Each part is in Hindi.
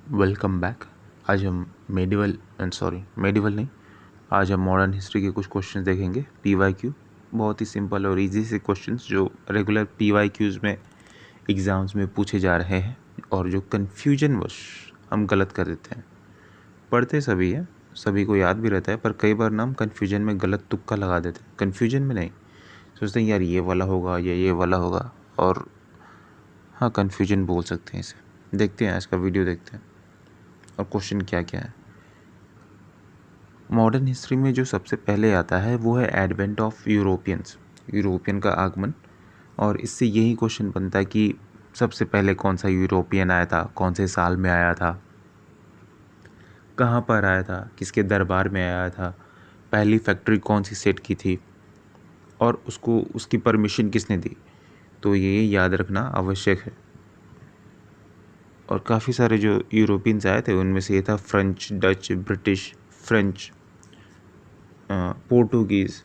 Welcome back. आज हम मेडिवल नहीं, आज हम मॉडर्न हिस्ट्री के कुछ क्वेश्चंस देखेंगे। पीवाईक्यू बहुत ही सिंपल और इजी से क्वेश्चंस जो रेगुलर पीवाईक्यूज़ में एग्ज़ाम्स में पूछे जा रहे हैं और जो कन्फ्यूजन वश हम गलत कर देते हैं। पढ़ते सभी हैं, सभी को याद भी रहता है, पर कई बार ना हम कन्फ्यूजन में गलत तुक्का लगा देते हैं। कन्फ्यूजन में नहीं, सोचते हैं यार ये वाला होगा या ये वाला होगा, और हाँ कन्फ्यूजन बोल सकते हैं इसे। देखते हैं आज का वीडियो, देखते हैं और क्वेश्चन क्या क्या है। मॉडर्न हिस्ट्री में जो सबसे पहले आता है वो है एडवेंट ऑफ यूरोपियंस, यूरोपियन का आगमन। और इससे यही क्वेश्चन बनता है कि सबसे पहले कौन सा यूरोपियन आया था, कौन से साल में आया था, कहाँ पर आया था, किसके दरबार में आया था, पहली फैक्ट्री कौन सी सेट की थी और उसको उसकी परमिशन किसने दी। तो ये याद रखना आवश्यक है। और काफ़ी सारे जो यूरोपियंस आए थे उनमें से ये था French, Dutch, British, French, Portuguese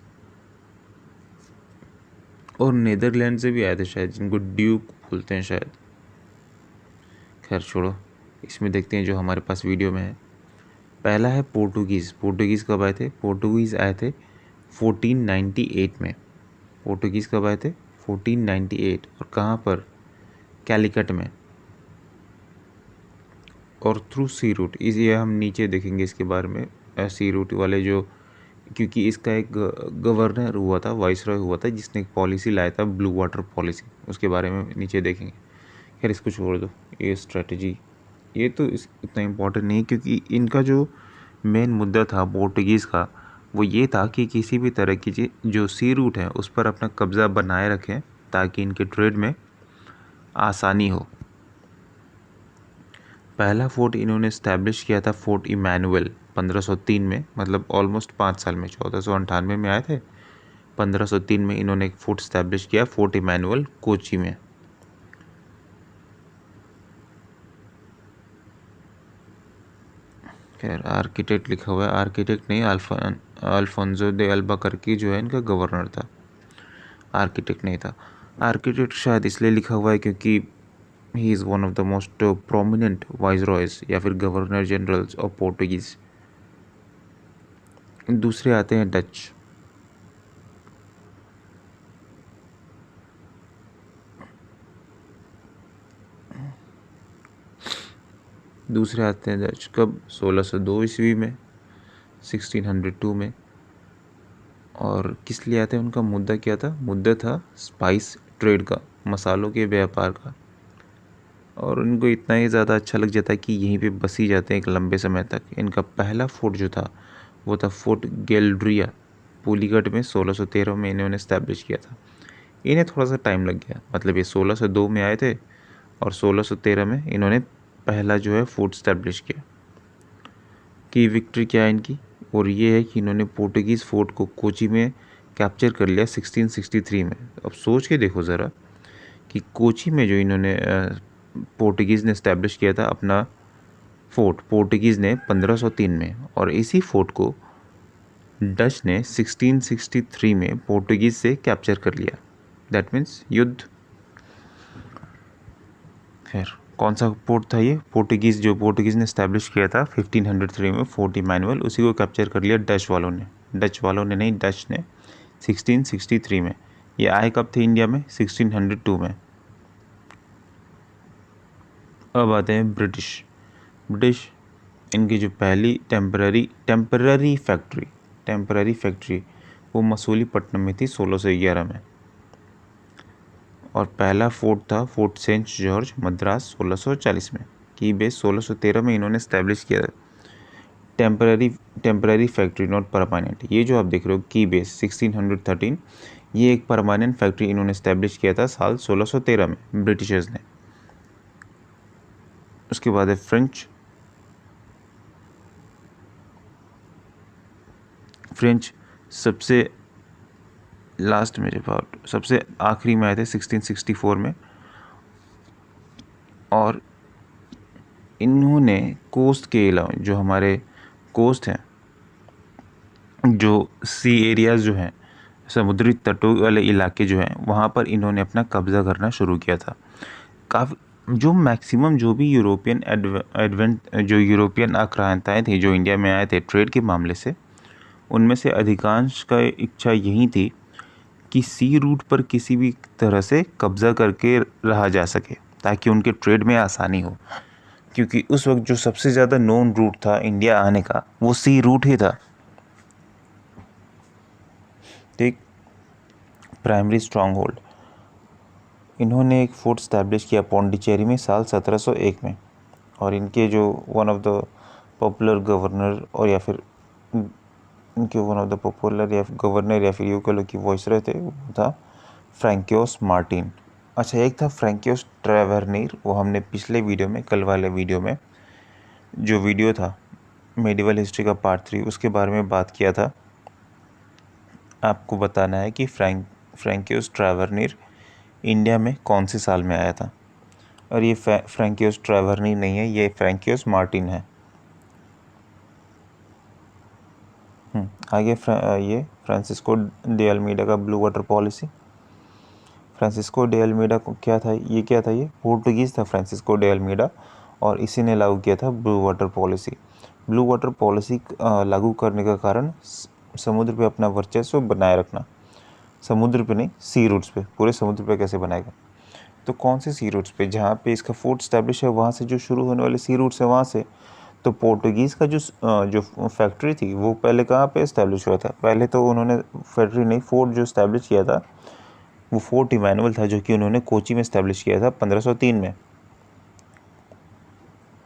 और नीदरलैंड से भी आए थे शायद, जिनको ड्यूक बोलते हैं शायद। खैर छोड़ो, इसमें देखते हैं जो हमारे पास वीडियो में है। पहला है पोर्टुगीज़। पोर्टुगीज़ कब आए थे? पोर्टुगीज़ आए थे 1498 में। पोर्टुगीज़ कब आए थे? 1498। और कहाँ पर? कैलिकट में। और थ्रू सी रूट, इसे हम नीचे देखेंगे इसके बारे में। सी रूट वाले जो, क्योंकि इसका एक गवर्नर हुआ था, वाइसरॉय हुआ था, जिसने एक पॉलिसी लाया था, ब्लू वाटर पॉलिसी, उसके बारे में नीचे देखेंगे। खैर इसको छोड़ दो, ये स्ट्रेटजी ये तो इतना इम्पोर्टेंट नहीं, क्योंकि इनका जो मेन मुद्दा था पोर्टुगीज़ का वो ये था कि किसी भी तरह की जो सी रूट है उस पर अपना कब्ज़ा बनाए रखें ताकि इनके ट्रेड में आसानी हो। पहला फोर्ट इन्होंने इस्टेब्लिश किया था फोर्ट इमैनुअल 1503 में, मतलब ऑलमोस्ट 5 साल में। 1498 में आए थे, 1503 में इन्होंने एक फोर्ट इस्टेब्लिश किया, फोर्ट इमैनुअल कोची में। खैर आर्किटेक्ट लिखा हुआ है, आर्किटेक्ट नहीं, अल्फोंसो दे अल्बुकर्क जो है इनका गवर्नर था, आर्किटेक्ट नहीं था। आर्किटेक्ट शायद इसलिए लिखा हुआ है क्योंकि he is one of the most prominent viceroys या फिर गवर्नर जनरल्स ऑफ पोर्टुगीज़। दूसरे आते हैं डच। दूसरे आते हैं डच कब? 1602 ईस्वी में, 1602 में। और किस लिए आते हैं? उनका मुद्दा क्या था? मुद्दा था स्पाइस ट्रेड का, मसालों के व्यापार का। और उनको इतना ही ज़्यादा अच्छा लग जाता है कि यहीं पे बस ही जाते हैं एक लंबे समय तक। इनका पहला फोर्ट जो था वो था फोर्ट गेल्ड्रिया, पुलिगढ़ में, 1613 में इन्होंने इस्टेब्लिश किया था। इन्हें थोड़ा सा टाइम लग गया, मतलब ये 1602 में आए थे और 1613 में इन्होंने पहला जो है फोर्ट इस्टेब्लिश किया। की विक्ट्री क्या है इनकी? और ये है कि इन्होंने पोर्टुगीज़ फोर्ट को कोची में कैप्चर कर लिया 1663 में। अब सोच के देखो ज़रा कि कोची में जो इन्होंने पोर्टुगीज़ ने इस्टेब्लिश किया था अपना फोर्ट, पोर्टुगीज़ ने 1503 में, और इसी फोर्ट को डच ने 1663 में पोर्टुगीज़ से कैप्चर कर लिया। दैट मीन्स युद्ध। खैर कौन सा पोर्ट था ये? पोर्टुगीज़, जो पोर्टुगीज़ ने इस्टेब्लिश किया था 1503 में, फोर्ट इमैनुअल, उसी को कैप्चर कर लिया डच वालों ने। डच वालों ने नहीं, डच ने 1663 में। ये आए कब थे इंडिया में? 1602 में। अब आते हैं ब्रिटिश। ब्रिटिश, इनकी जो पहली टेम्पररी फैक्ट्री वो मसूलीपट्टनम में थी 1611 में। और पहला फोर्ट था फोर्ट सेंट जॉर्ज, मद्रास, 1640 में। की बेस 1613 में इन्होंने इस्टेब्लिश किया था। Temporary factory, not permanent. ये जो आप देख रहे हो की बेस 1613, ये एक परमानेंट फैक्ट्री इन्होंने इस्टेब्लिश किया था साल 1613 में ब्रिटिशर्स ने। उसके बाद है फ्रेंच सबसे लास्ट में, जब सबसे आखिरी में आए थे 1664 में। और इन्होंने कोस्ट के अलावा, जो हमारे कोस्ट हैं, जो सी एरियाज़ जो हैं, समुद्री तटों वाले इलाके जो हैं, वहाँ पर इन्होंने अपना कब्ज़ा करना शुरू किया था। जो मैक्सिमम जो भी जो यूरोपियन आक्रांताएँ थी जो इंडिया में आए थे ट्रेड के मामले से, उनमें से अधिकांश का इच्छा यही थी कि सी रूट पर किसी भी तरह से कब्ज़ा करके रहा जा सके ताकि उनके ट्रेड में आसानी हो, क्योंकि उस वक्त जो सबसे ज़्यादा नोन रूट था इंडिया आने का वो सी रूट ही था। ठीक। प्राइमरी स्ट्रॉन्ग होल्ड, इन्होंने एक फोर्ट स्टैब्लिश किया पौंडीचेरी में साल 1701 में, और इनके जो one of the popular governor और या फिर इनके वन ऑफ द पॉपुलर या गवर्नर या फिर यूँ कह लो कि वॉइसरॉय थे, वो था फ्रैंकोस मार्टिन। अच्छा, एक था फ्रैंकोस ट्रैवरनीर, वो हमने पिछले वीडियो में, कल वाले वीडियो में जो वीडियो था मेडिवल हिस्ट्री का पार्ट 3, उसके बारे में बात किया था। आपको बताना है कि फ्रैंकोस ट्रैवरनीर इंडिया में कौन से साल में आया था। और ये फ्रैंकोस ट्रैवरनीर नहीं है, ये फ्रैंकोस मार्टिन है। आगे ये फ्रांसिस्को डे अल्मीडा का blue water policy. Francisco day Almeida को क्या था, ये पोर्टुगीज़ था फ्रांसिस्को डे अल्मीडा, और इसी ने लागू किया था blue water policy. Blue water policy लागू करने का कारण समुद्र पे अपना वर्चस्व बनाए रखना। समुद्र पे नहीं, सी रूट्स पे, पूरे समुद्र पे कैसे बनाएगा। तो कौन से सी रूट्स पे, जहाँ पे इसका फोर्ट स्टैब्लिश है वहाँ से जो शुरू होने वाले सी रूट्स है वहाँ से। तो पोर्टुगीज़ का जो फैक्ट्री थी वो पहले कहाँ पे इस्टेब्लिश हुआ था, पहले तो उन्होंने फैक्ट्री नहीं, फोर्ट जो इस्टेब्लिश किया था वो फोर्ट इमैनुअल था, जो कि उन्होंने कोची में इस्टेब्लिश किया था 1503 में।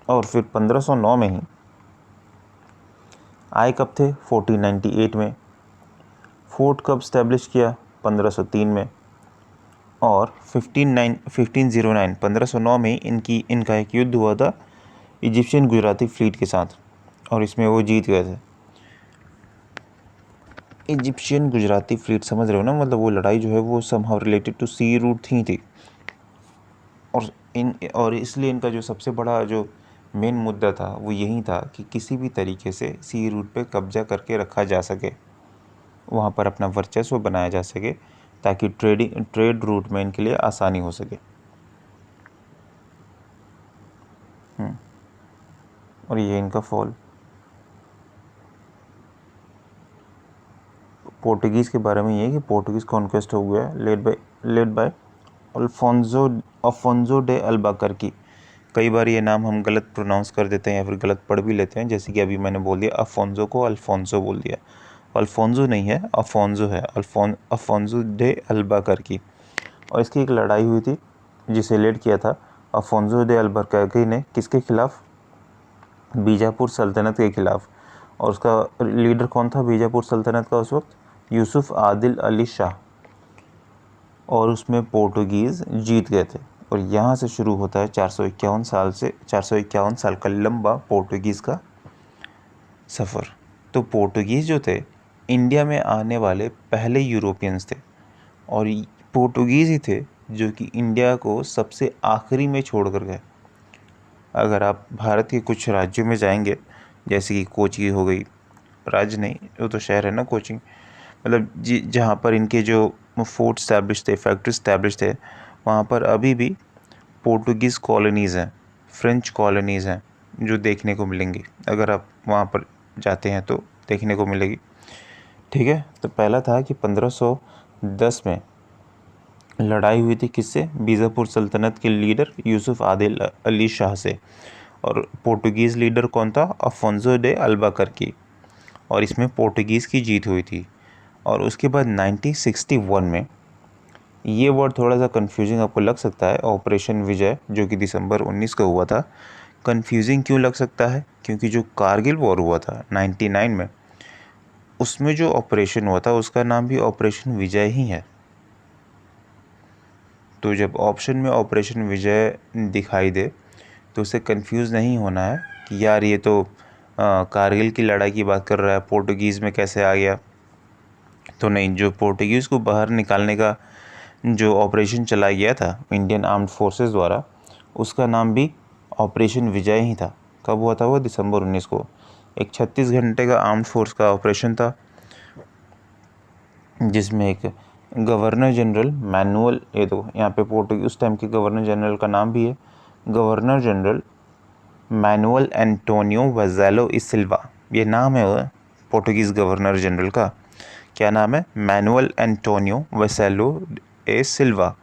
और फिर 1509 में ही आए कब थे, 1498 में। फोर्ट कब इस्टेब्लिश किया, 1503 में। और 1509 में इनका एक युद्ध हुआ था इजिप्शियन गुजराती फ्लीट के साथ, और इसमें वो जीत गए थे। इजिप्शियन गुजराती फ्लीट, समझ रहे हो ना, मतलब वो लड़ाई जो है वो somehow related to sea route थी। और इसलिए इनका जो सबसे बड़ा जो मेन मुद्दा था वो यही था कि किसी भी तरीके से सी रूट पे कब्जा करके रखा जा सके, वहाँ पर अपना वर्चस्व बनाया जा सके, ताकि ट्रेड रूट में इनके लिए आसानी हो सके। और ये इनका फॉल। पोर्टुगीज़ के बारे में ये है कि पोर्टुगीज़ कॉन्क्वेस्ट हो गया लेड बाय अल्फोंसो डे अल्बाकर्की। कई बार ये नाम हम गलत प्रोनाउंस कर देते हैं या फिर गलत पढ़ भी लेते हैं, जैसे कि अभी मैंने बोल दिया अफोंसो को अल्फोंसो बोल दिया। अल्फोंसो नहीं है, अफोंसो है। Afonso de Albuquerque. और इसकी एक लड़ाई हुई थी जिसे लीड किया था अफोंसो डे अल्बाकर्की ने, किसके खिलाफ, बीजापुर सल्तनत के खिलाफ। और उसका लीडर कौन था बीजापुर सल्तनत का उस वक्त, यूसुफ आदिल अली शाह। और उसमें पोर्टुगीज़ जीत गए थे। और यहाँ से शुरू होता है 451 साल का लंबा पोर्टुगीज़ का सफ़र। तो पोर्टुगीज़ जो थे इंडिया में आने वाले पहले यूरोपियंस थे, और पोर्टुगीज़ ही थे जो कि इंडिया को सबसे आखिरी में छोड़ कर गए। अगर आप भारत के कुछ राज्यों में जाएंगे, जैसे कि कोची हो गई, राज्य नहीं, वो तो शहर है ना कोची, मतलब जहाँ पर इनके जो फोर्ट स्टैब्लिश थे, फैक्ट्री स्टैब्लिश थे, वहाँ पर अभी भी पोर्टुगीज़ कॉलोनीज़ हैं, फ्रेंच कॉलोनीज़ हैं जो देखने को मिलेंगी। अगर आप वहाँ पर जाते हैं तो देखने को मिलेगी। ठीक है। तो पहला था कि 1510 में लड़ाई हुई थी किससे, बीजापुर सल्तनत के लीडर यूसुफ आदिल अली शाह से। और पोर्टुगीज़ लीडर कौन था, अफोंसो डे अल्बाकर्की। और इसमें पोर्टुगीज़ की जीत हुई थी। और उसके बाद 1961 में, ये वर्ड थोड़ा सा कंफ्यूजिंग आपको लग सकता है, ऑपरेशन विजय, जो कि दिसंबर 19 का हुआ था। कंफ्यूजिंग क्यों लग सकता है, क्योंकि जो कारगिल वॉर हुआ था 99 में, उसमें जो ऑपरेशन हुआ था उसका नाम भी ऑपरेशन विजय ही है। तो जब ऑप्शन में ऑपरेशन विजय दिखाई दे तो उसे कंफ्यूज नहीं होना है कि यार ये तो कारगिल की लड़ाई की बात कर रहा है, पोर्टुगीज़ में कैसे आ गया। तो नहीं, जो पोर्टुगीज़ को बाहर निकालने का जो ऑपरेशन चलाया गया था इंडियन आर्म्ड फोर्सेस द्वारा, उसका नाम भी ऑपरेशन विजय ही था। कब हुआ था वो, दिसंबर 19 को। एक 36 घंटे का आर्म्ड फोर्स का ऑपरेशन था, जिसमें एक गवर्नर जनरल मैनुअल, ये तो यहाँ पे पोर्टुगीज उस टाइम के गवर्नर जनरल का नाम भी है गवर्नर जनरल मैनुअल एंटोनियो वज़ेलो ई सिल्वा, ये नाम है पोर्टुगीज़ गवर्नर जनरल का। क्या नाम है? मैनुअल एंटोनियो वज़ेलो ए सिल्वा।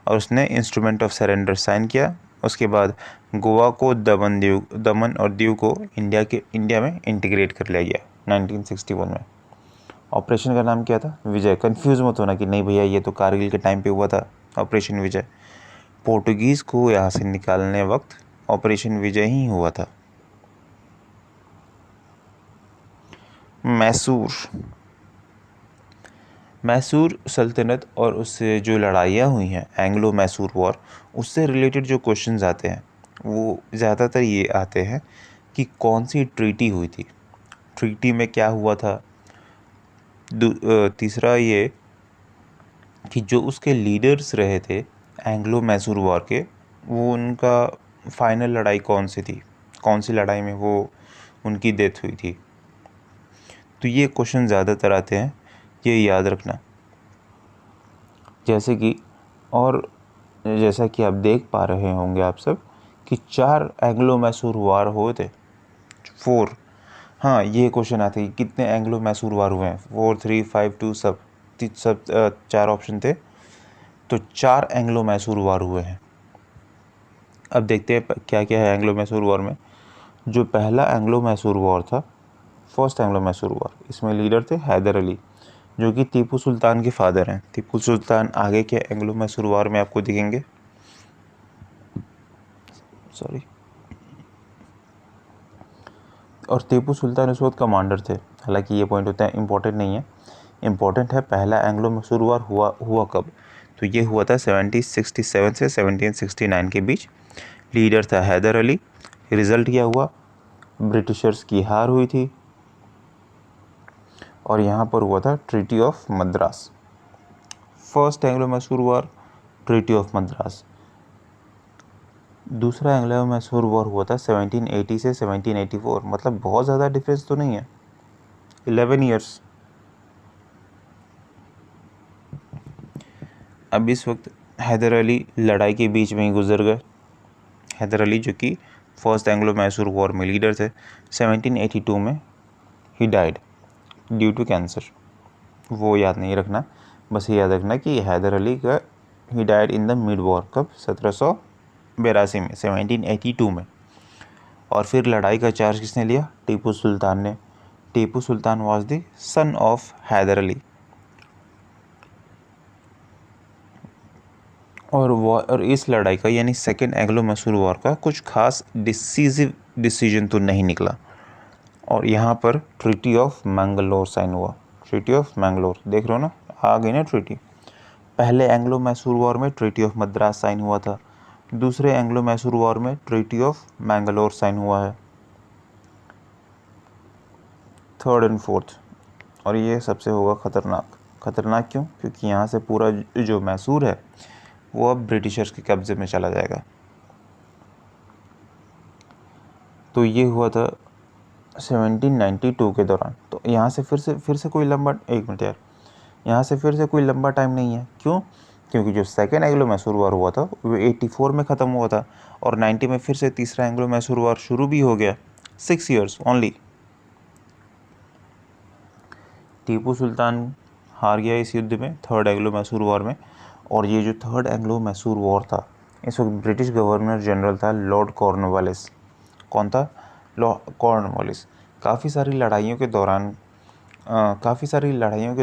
और उसने इंस्ट्रूमेंट ऑफ सरेंडर साइन किया। उसके बाद गोवा को दमन और दीव को इंडिया में इंटीग्रेट कर लिया गया 1961 में। ऑपरेशन का नाम क्या था? विजय। कंफ्यूज मत होना कि नहीं भैया ये तो कारगिल के टाइम पे हुआ था ऑपरेशन विजय। पोर्टुगीज़ को यहाँ से निकालने वक्त ऑपरेशन विजय ही हुआ था। मैसूर सल्तनत और उससे जो लड़ाइयाँ हुई हैं, एंग्लो मैसूर वॉर, उससे रिलेटेड जो क्वेश्चंस आते हैं वो ज़्यादातर ये आते हैं कि कौन सी ट्रीटी हुई थी, ट्रीटी में क्या हुआ था। तीसरा ये कि जो उसके लीडर्स रहे थे एंग्लो मैसूर वॉर के, वो उनका फाइनल लड़ाई कौन सी थी, कौन सी लड़ाई में वो उनकी डेथ हुई थी। तो ये क्वेश्चन ज़्यादातर आते हैं, ये याद रखना। जैसे कि आप देख पा रहे होंगे आप सब कि 4 एंग्लो मैसूर वार हुए थे, 4। हाँ, ये क्वेश्चन आते हैं कितने एंग्लो मैसूर वार हुए हैं, 4, 3, 5, 2 सब 4 ऑप्शन थे, तो 4 एंग्लो मैसूर वार हुए हैं। अब देखते हैं क्या क्या है एंग्लो मैसूर वॉर में। जो पहला एंग्लो मैसूर वॉर था, फर्स्ट एंग्लो मैसूर वॉर, इसमें लीडर थे हैदर अली, जो कि टीपू सुल्तान के फादर हैं। टीपू सुल्तान आगे के एंग्लो मैसूर वॉर में आपको दिखेंगे। और टीपू सुल्तान उस वक्त कमांडर थे। हालांकि ये पॉइंट होता है इम्पोर्टेंट नहीं है, इम्पोर्टेंट है पहला एंग्लो मैसूर वॉर हुआ कब। तो ये हुआ था 1767 से 1769 के बीच। लीडर था हैदर अली। रिज़ल्ट क्या हुआ? ब्रिटिशर्स की हार हुई थी और यहाँ पर हुआ था treaty of Madras. First Anglo Mysore war, treaty of Madras. दूसरा एंग्लो मैसूर वॉर हुआ था 1780 से 1784, मतलब बहुत ज़्यादा डिफरेंस तो नहीं है, 11 ईयर्स। अब इस वक्त हैदर अली लड़ाई के बीच में ही गुजर गए। हैदर अली जो कि फर्स्ट एंग्लो मैसूर वॉर में लीडर थे, 1782 में ही डाइड ड्यू टू कैंसर। वो याद नहीं रखना, बस ये याद रखना कि हैदर अली का he died in the mid war. कब? 1782 में, 1782 में। और फिर लड़ाई का चार्ज किसने लिया? टीपू सुल्तान ने। Tipu Sultan was the son of Hyder Ali. और इस लड़ाई का यानी सेकेंड एंग्लो मैसूर वॉर का कुछ खास डिसीजिव डिसीजन तो नहीं निकला। और यहाँ पर ट्रीटी ऑफ मैंगलोर साइन हुआ। ट्रीटी ऑफ मैंगलोर, देख रहे हो ना, आ गई ना ट्रीटी। पहले एंग्लो मैसूर वॉर में ट्रीटी ऑफ मद्रास साइन हुआ था, दूसरे एंग्लो मैसूर वॉर में ट्रीटी ऑफ मैंगलोर साइन हुआ है, थर्ड एंड फोर्थ। और ये सबसे होगा ख़तरनाक। ख़तरनाक क्यों? क्योंकि यहाँ से पूरा जो मैसूर है वो अब ब्रिटिशर्स के कब्ज़े में चला जाएगा। तो ये हुआ था 1792 के दौरान। तो यहाँ से फिर से कोई लंबा, एक मिनट यार, यहाँ से फिर से कोई लंबा टाइम नहीं है। क्यों? क्योंकि जो सेकेंड एंग्लो मैसूर वॉर हुआ था वो 84 में ख़त्म हुआ था और 90 में फिर से तीसरा एंग्लो मैसूर वॉर शुरू भी हो गया। 6 ईयर्स ओनली। टीपू सुल्तान हार गया इस युद्ध में, थर्ड एंग्लो मैसूर वॉर में। और ये जो थर्ड एंग्लो मैसूर वॉर था, इस वक्त ब्रिटिश गवर्नर जनरल था लॉर्ड कॉर्नवालिस। कौन था? Lord Cornwallis. काफ़ी सारी लड़ाइयों के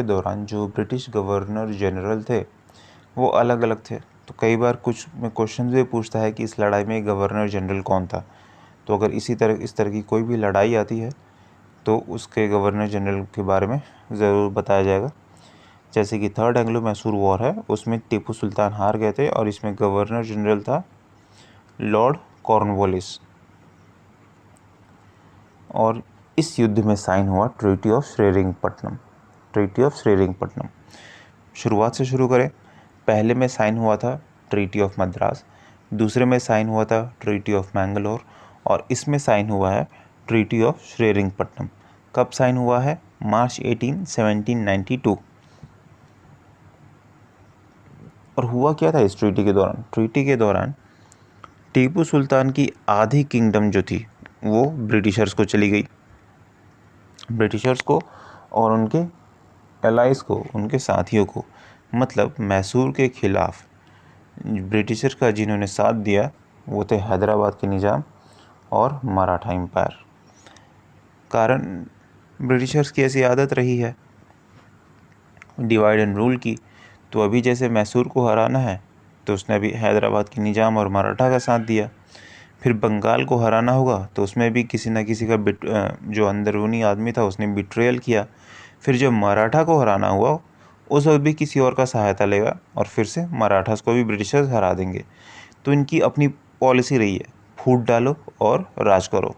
दौरान जो ब्रिटिश गवर्नर जनरल थे वो अलग अलग थे। तो कई बार कुछ में क्वेश्चन भी पूछता है कि इस लड़ाई में गवर्नर जनरल कौन था। तो अगर इस तरह की कोई भी लड़ाई आती है तो उसके गवर्नर जनरल के बारे में ज़रूर बताया जाएगा। जैसे कि थर्ड एंग्लो मैसूर वॉर है, उसमें टीपू सुल्तान हार गए थे और इसमें गवर्नर जनरल था लॉर्ड कॉर्नवालिस। और इस युद्ध में साइन हुआ treaty of Srirangapatnam. Treaty of Srirangapatnam. शुरुआत से शुरू करें। पहले में साइन हुआ था ट्रीटी ऑफ मद्रास, दूसरे में साइन हुआ था ट्रीटी ऑफ मैंगलोर, और इसमें साइन हुआ है ट्रीटी ऑफ श्रीरंगपट्टनम। कब साइन हुआ है? मार्च 18, 1792। और हुआ क्या था इस ट्रीटी के दौरान? ट्रीटी के दौरान टीपू सुल्तान की आधी किंगडम जो थी वो ब्रिटिशर्स को चली गई, ब्रिटिशर्स को और उनके एलाइज को, उनके साथियों को। मतलब मैसूर के खिलाफ ब्रिटिशर्स का जिन्होंने साथ दिया वो थे हैदराबाद के निज़ाम और मराठा एम्पायर। कारण ब्रिटिशर्स की ऐसी आदत रही है डिवाइड एंड रूल की। तो अभी जैसे मैसूर को हराना है तो उसने अभी हैदराबाद के निज़ाम और मराठा का साथ दिया। फिर बंगाल को हराना होगा तो उसमें भी किसी न किसी का जो अंदरूनी आदमी था उसने बिट्रेयल किया। फिर जब मराठा को हराना हुआ उस वक्त भी किसी और का सहायता लेगा और फिर से मराठास को भी ब्रिटिशर्स हरा देंगे। तो इनकी अपनी पॉलिसी रही है, फूट डालो और राज करो।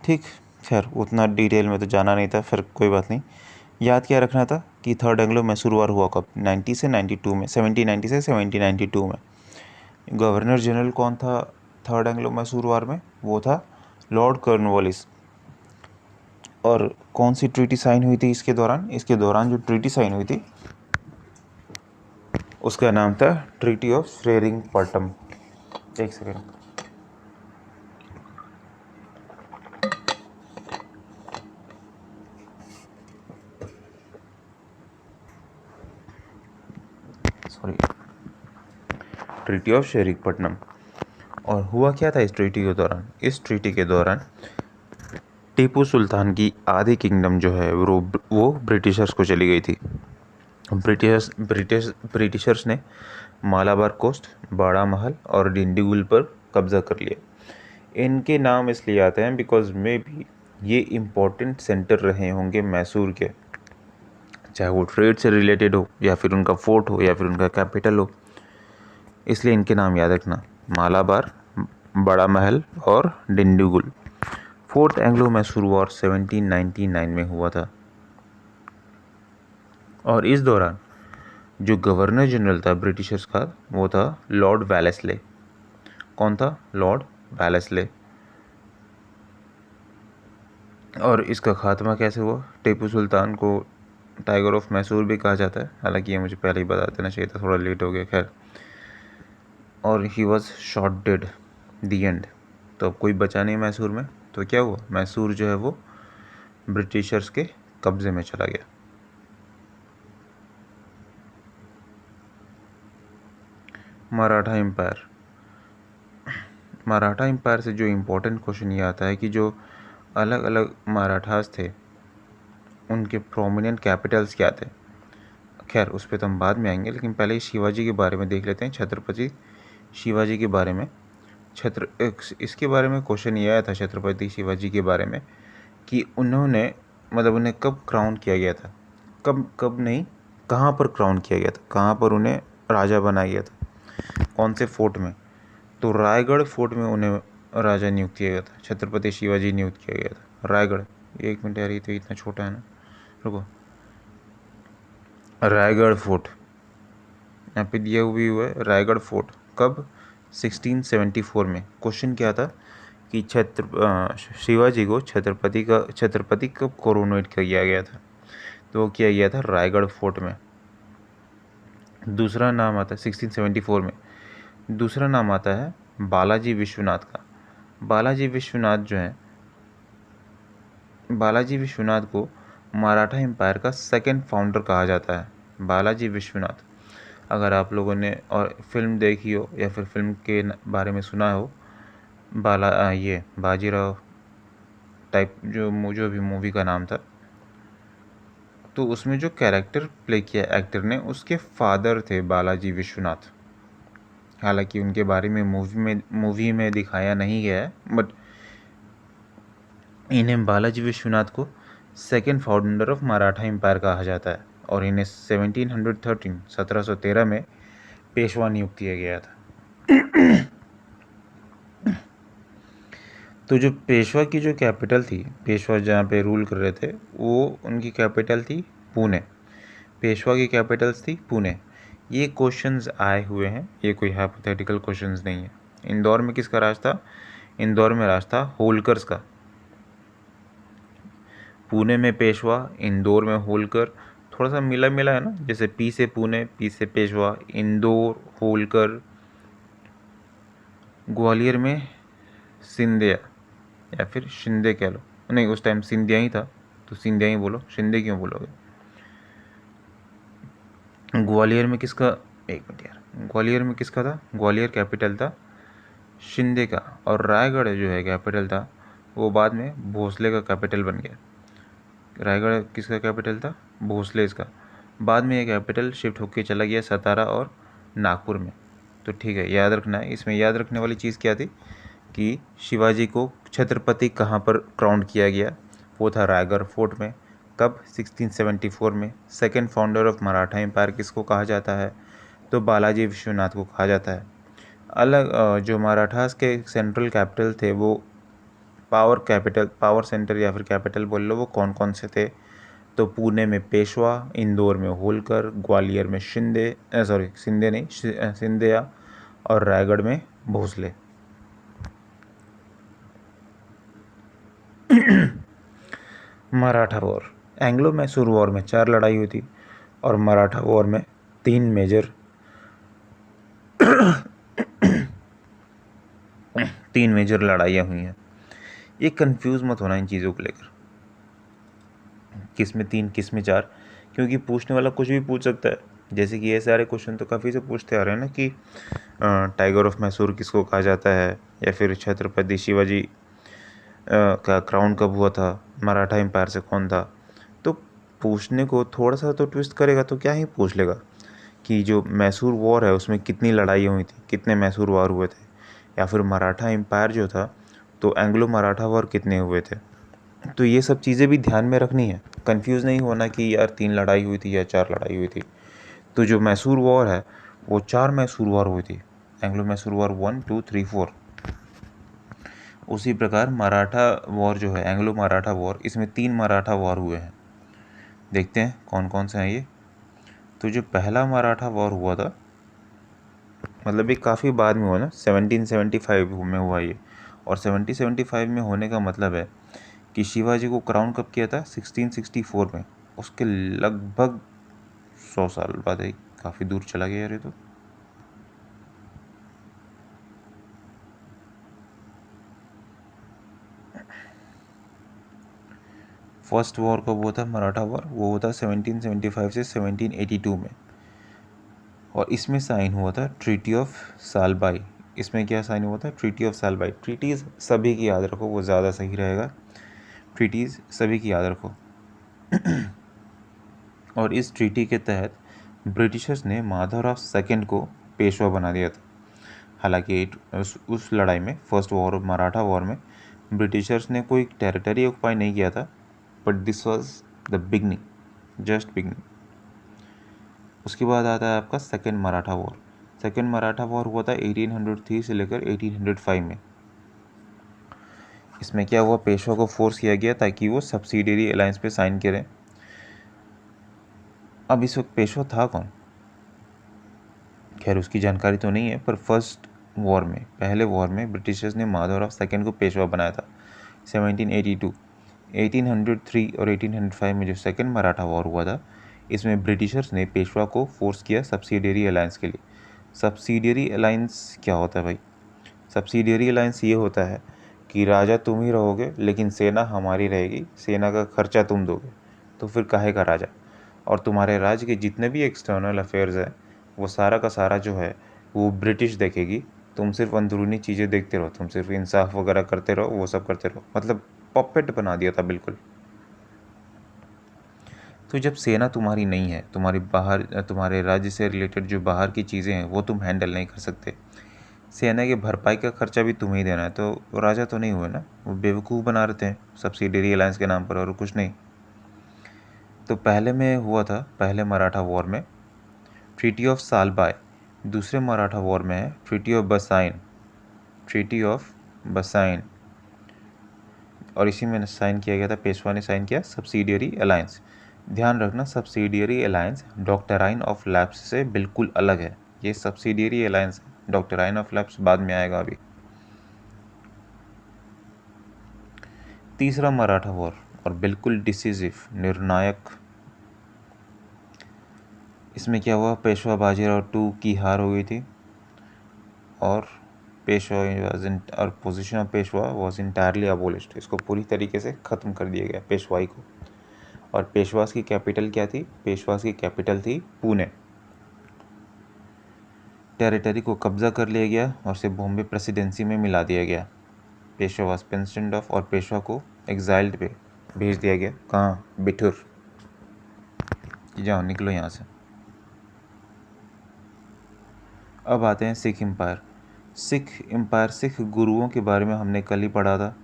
ठीक, खैर उतना डिटेल में तो जाना नहीं था, फिर कोई बात नहीं। याद क्या रखना था कि थर्ड एंग्लो मैसूर वार हुआ कब, 90 से 92 में, 1790 से 1792 में। गवर्नर जनरल कौन था थर्ड एंग्लो मैसूर वार में? वो था लॉर्ड कॉर्नवालिस। और कौन सी ट्रीटी साइन हुई थी इसके दौरान? इसके दौरान जो ट्रीटी साइन हुई थी उसका नाम था ट्रीटी ऑफ श्रीरंगपट्टनम। एक second, sorry, treaty of Srirangapatnam. और हुआ क्या था इस ट्रीटी के दौरान? इस ट्रीटी के दौरान टीपू सुल्तान की आधी किंगडम जो है वो ब्रिटिशर्स को चली गई थी। ब्रिटिशर्स ने मालाबार कोस्ट, बाड़ा महल और डिंडीगुल पर कब्जा कर लिया। इनके नाम इसलिए आते हैं बिकॉज मे बी ये इम्पोर्टेंट सेंटर रहे होंगे मैसूर के, चाहे वो ट्रेड से रिलेटेड हो या फिर उनका फोर्ट हो या फिर उनका कैपिटल हो, इसलिए इनके नाम याद रखना, मालाबार, बड़ा महल और Dindigul. Fourth Anglo Mysore war 1799 में हुआ था। और इस दौरान जो गवर्नर जनरल था ब्रिटिशर्स का वो था लॉर्ड वेलेस्ले। कौन था? Lord Wellesley. और इसका खात्मा कैसे हुआ? टीपू सुल्तान को टाइगर ऑफ मैसूर भी कहा जाता है, हालांकि ये मुझे पहले ही बता देना चाहिए था, थोड़ा लेट हो गया, खैर। और he was shot dead the and. तो अब कोई बचा नहीं मैसूर में, तो क्या हुआ? मैसूर जो है वो ब्रिटिशर्स के कब्जे में चला गया। मराठा एम्पायर। मराठा एम्पायर से जो इम्पोर्टेंट क्वेश्चन ये आता है कि जो अलग अलग मराठास थे उनके प्रोमिनेंट कैपिटल्स क्या थे। खैर उस पर तो हम बाद में आएंगे, लेकिन पहले ही शिवाजी के बारे में देख लेते हैं, छत्रपति शिवाजी के बारे में। इसके बारे में क्वेश्चन ये आया था छत्रपति शिवाजी के बारे में कि उन्होंने मतलब उन्हें कब क्राउन किया गया था, कब नहीं, कहाँ पर क्राउन किया गया था, कहाँ पर उन्हें राजा बनाया गया था, कौन से फोर्ट में? तो रायगढ़ फोर्ट में उन्हें राजा नियुक्त किया गया था, छत्रपति शिवाजी नियुक्त किया गया था रायगढ़। एक मिनट यार, ये तो इतना छोटा है ना, रुको। रायगढ़ फोर्ट यहाँ पे दिया हुआ है, रायगढ़ फोर्ट। कब? 1674 में। क्वेश्चन क्या था कि शिवाजी को छत्रपति कब कोरोनेट किया गया था? तो वो किया गया था रायगढ़ फोर्ट में। दूसरा नाम आता है 1674 में, दूसरा नाम आता है बालाजी विश्वनाथ का। बालाजी विश्वनाथ जो है, बालाजी विश्वनाथ को मराठा एम्पायर का सेकंड फाउंडर कहा जाता है। बालाजी विश्वनाथ, अगर आप लोगों ने और फिल्म देखी हो या फिर फिल्म के बारे में सुना हो, ये बाजीराव टाइप जो भी मूवी का नाम था, तो उसमें जो कैरेक्टर प्ले किया एक्टर ने, उसके फादर थे बालाजी विश्वनाथ। हालांकि उनके बारे में मूवी में दिखाया नहीं गया है, बट इन्हें बालाजी विश्वनाथ को second founder of Maratha empire कहा जाता है। और इन्हें 1713 में पेशवा नियुक्त किया गया था। तो जो पेशवा की जो कैपिटल थी, पेशवा जहाँ पे रूल कर रहे थे, वो उनकी कैपिटल थी पुणे। पेशवा की कैपिटल्स थी पुणे। ये क्वेश्चंस आए हुए हैं, ये कोई हाइपोथेटिकल क्वेश्चंस नहीं है। इंदौर में किसका राज था? इंदौर में राज था होलकर्स का। पुणे में पेशवा, इंदौर में होलकर, थोड़ा सा मिला मिला है ना, जैसे पी से पुणे, पी से पेशवा, इंदौर, होलकर, ग्वालियर में सिंधिया या फिर शिंदे कह लो, नहीं उस टाइम सिंधिया ही था तो सिंधिया ही बोलो, शिंदे क्यों बोलोगे। ग्वालियर में किसका, एक मिनट यार, ग्वालियर में किसका था, ग्वालियर कैपिटल था शिंदे का, और रायगढ़ जो है कैपिटल था वो बाद में भोसले का कैपिटल बन गया। रायगढ़ किसका कैपिटल था, भोसले इसका, बाद में ये कैपिटल शिफ्ट होके चला गया सतारा और नागपुर में। तो ठीक है, याद रखना है, इसमें याद रखने वाली चीज़ क्या थी कि शिवाजी को छत्रपति कहाँ पर क्राउन किया गया, वो था रायगढ़ फोर्ट में। कब, 1674 में। Second founder of Maratha empire किसको कहा जाता है, तो बालाजी विश्वनाथ को कहा जाता है। अलग जो मराठास के सेंट्रल कैपिटल थे वो पावर सेंटर या फिर कैपिटल बोल लो, वो कौन कौन से थे, तो पुणे में पेशवा, इंदौर में होलकर, ग्वालियर में सिंधिया, और रायगढ़ में Bhonsle. Maratha war, Anglo Mysore war में 4 लड़ाई हुई थी और मराठा वॉर में 3 मेजर लड़ाइयाँ हुई हैं। ये कंफ्यूज मत होना इन चीज़ों को लेकर, किस में 3 किस में 4, क्योंकि पूछने वाला कुछ भी पूछ सकता है। जैसे कि ये सारे क्वेश्चन तो काफ़ी से पूछते आ रहे हैं ना कि टाइगर ऑफ मैसूर किसको कहा जाता है, या फिर छत्रपति शिवाजी का क्राउन कब हुआ था, मराठा एम्पायर से कौन था। तो पूछने को थोड़ा सा तो ट्विस्ट करेगा तो क्या ही पूछ लेगा कि जो मैसूर वॉर है उसमें कितनी लड़ाइयाँ हुई थी, कितने मैसूर वॉर हुए थे, या फिर मराठा एम्पायर जो था तो एंग्लो मराठा वॉर कितने हुए थे। तो ये सब चीज़ें भी ध्यान में रखनी है, कंफ्यूज नहीं होना कि यार 3 लड़ाई हुई थी या 4 लड़ाई हुई थी। तो जो मैसूर वॉर है वो 4 मैसूर वॉर हुई थी, एंग्लो मैसूर वॉर 1 2 3 4। उसी प्रकार मराठा वॉर जो है, एंग्लो मराठा वॉर, इसमें 3 मराठा वॉर हुए हैं। देखते हैं कौन कौन से हैं ये। तो जो पहला मराठा वॉर हुआ था, मतलब ये काफ़ी बाद में हुआ ना, 1775 में हुआ ये, और 1775 में होने का मतलब है कि शिवाजी को क्राउन कब किया था, 1664 में, उसके लगभग 100 साल बाद है। काफ़ी दूर चला गया यार ये तो। फर्स्ट वॉर कब हुआ था मराठा वॉर, वो हुआ था 1775 से 1782 में, और इसमें साइन हुआ था ट्रीटी ऑफ सालबाई। इसमें क्या साइन हुआ था, ट्रीटी ऑफ सालबाई। ट्रीटीज़ सभी की याद रखो, वो ज़्यादा सही रहेगा, ट्रीटीज़ सभी की याद रखो। और इस ट्रीटी के तहत ब्रिटिशर्स ने माधवराव सेकंड को पेशवा बना दिया था। हालांकि उस लड़ाई में, फर्स्ट वॉर मराठा वॉर में, ब्रिटिशर्स ने कोई टेरिटरी ऑक्युपाई नहीं किया था, but this was the beginning, just beginning. उसके बाद आता है आपका second Maratha war. Second Maratha war हुआ था 1803 से लेकर 1805 में। इसमें क्या हुआ, पेशवा को फोर्स किया गया ताकि वो सब्सिडियरी अलायंस पे साइन करें। अब इस वक्त पेशवा था कौन, खैर उसकी जानकारी तो नहीं है, पर फर्स्ट वॉर में, पहले वॉर में ब्रिटिशर्स ने माधवराव सेकंड को पेशवा बनाया था 1782। 1803 और 1805 में जो सेकंड मराठा वॉर हुआ था, इसमें ब्रिटिशर्स ने पेशवा को फोर्स किया सब्सिडियरी अलायंस के लिए। सब्सिडियरी अलायंस क्या होता है भाई, सब्सिडियरी अलायंस ये होता है कि राजा तुम ही रहोगे लेकिन सेना हमारी रहेगी, सेना का खर्चा तुम दोगे, तो फिर काहे का राजा। और तुम्हारे राज्य के जितने भी एक्सटर्नल अफेयर्स हैं वो सारा का सारा जो है वो ब्रिटिश देखेगी, तुम सिर्फ अंदरूनी चीज़ें देखते रहो, तुम सिर्फ इंसाफ वगैरह करते रहो, वो सब करते रहो, मतलब पपेट बना दिया था बिल्कुल। तो जब सेना तुम्हारी नहीं है, तुम्हारे राज्य से रिलेटेड जो बाहर की चीज़ें हैं वो तुम हैंडल नहीं कर सकते, सेना के भरपाई का खर्चा भी तुम्हें ही देना है, तो राजा तो नहीं हुए ना, वो बेवकूफ़ बना रहते हैं सब्सिडियरी अलायंस के नाम पर, और कुछ नहीं। तो पहले में हुआ था, पहले मराठा वॉर में ट्रीटी ऑफ सालबाई, दूसरे मराठा वॉर में है ट्रीटी ऑफ बसाइन, ट्रीटी ऑफ बसाइन, और इसी में साइन किया गया था, पेशवा ने साइन किया सब्सिडियरी अलायंस। ध्यान रखना, subsidiary alliance doctrine of lapse से बिल्कुल अलग है, ये सब्सिडियरी अलायंस है, डॉक्टराइन ऑफ लैप्स बाद में आएगा अभी। तीसरा मराठा वॉर, और बिल्कुल डिसिसिव, निर्णायक, इसमें क्या हुआ, पेशवा बाजीराव 2 की हार हो गई थी और पेशवा वाज इन और position of Peshwa was entirely abolished, इसको पूरी तरीके से ख़त्म कर दिया गया पेशवाई को। और पेशवास की कैपिटल क्या थी? पेशवास की कैपिटल थी पुणे। टेरिटरी को कब्जा कर लिया गया और उसे बॉम्बे प्रेसिडेंसी में मिला दिया गया। पेशवा वाज पेंशनड ऑफ और पेशवा को एग्जाइल्ड पे भेज दिया गया। कहाँ? बिठूर, जाओ निकलो यहाँ से। अब आते हैं सिख एम्पायर। सिख एम्पायर, सिख गुरुओं के बारे में हमने कल ही पढ़ा था।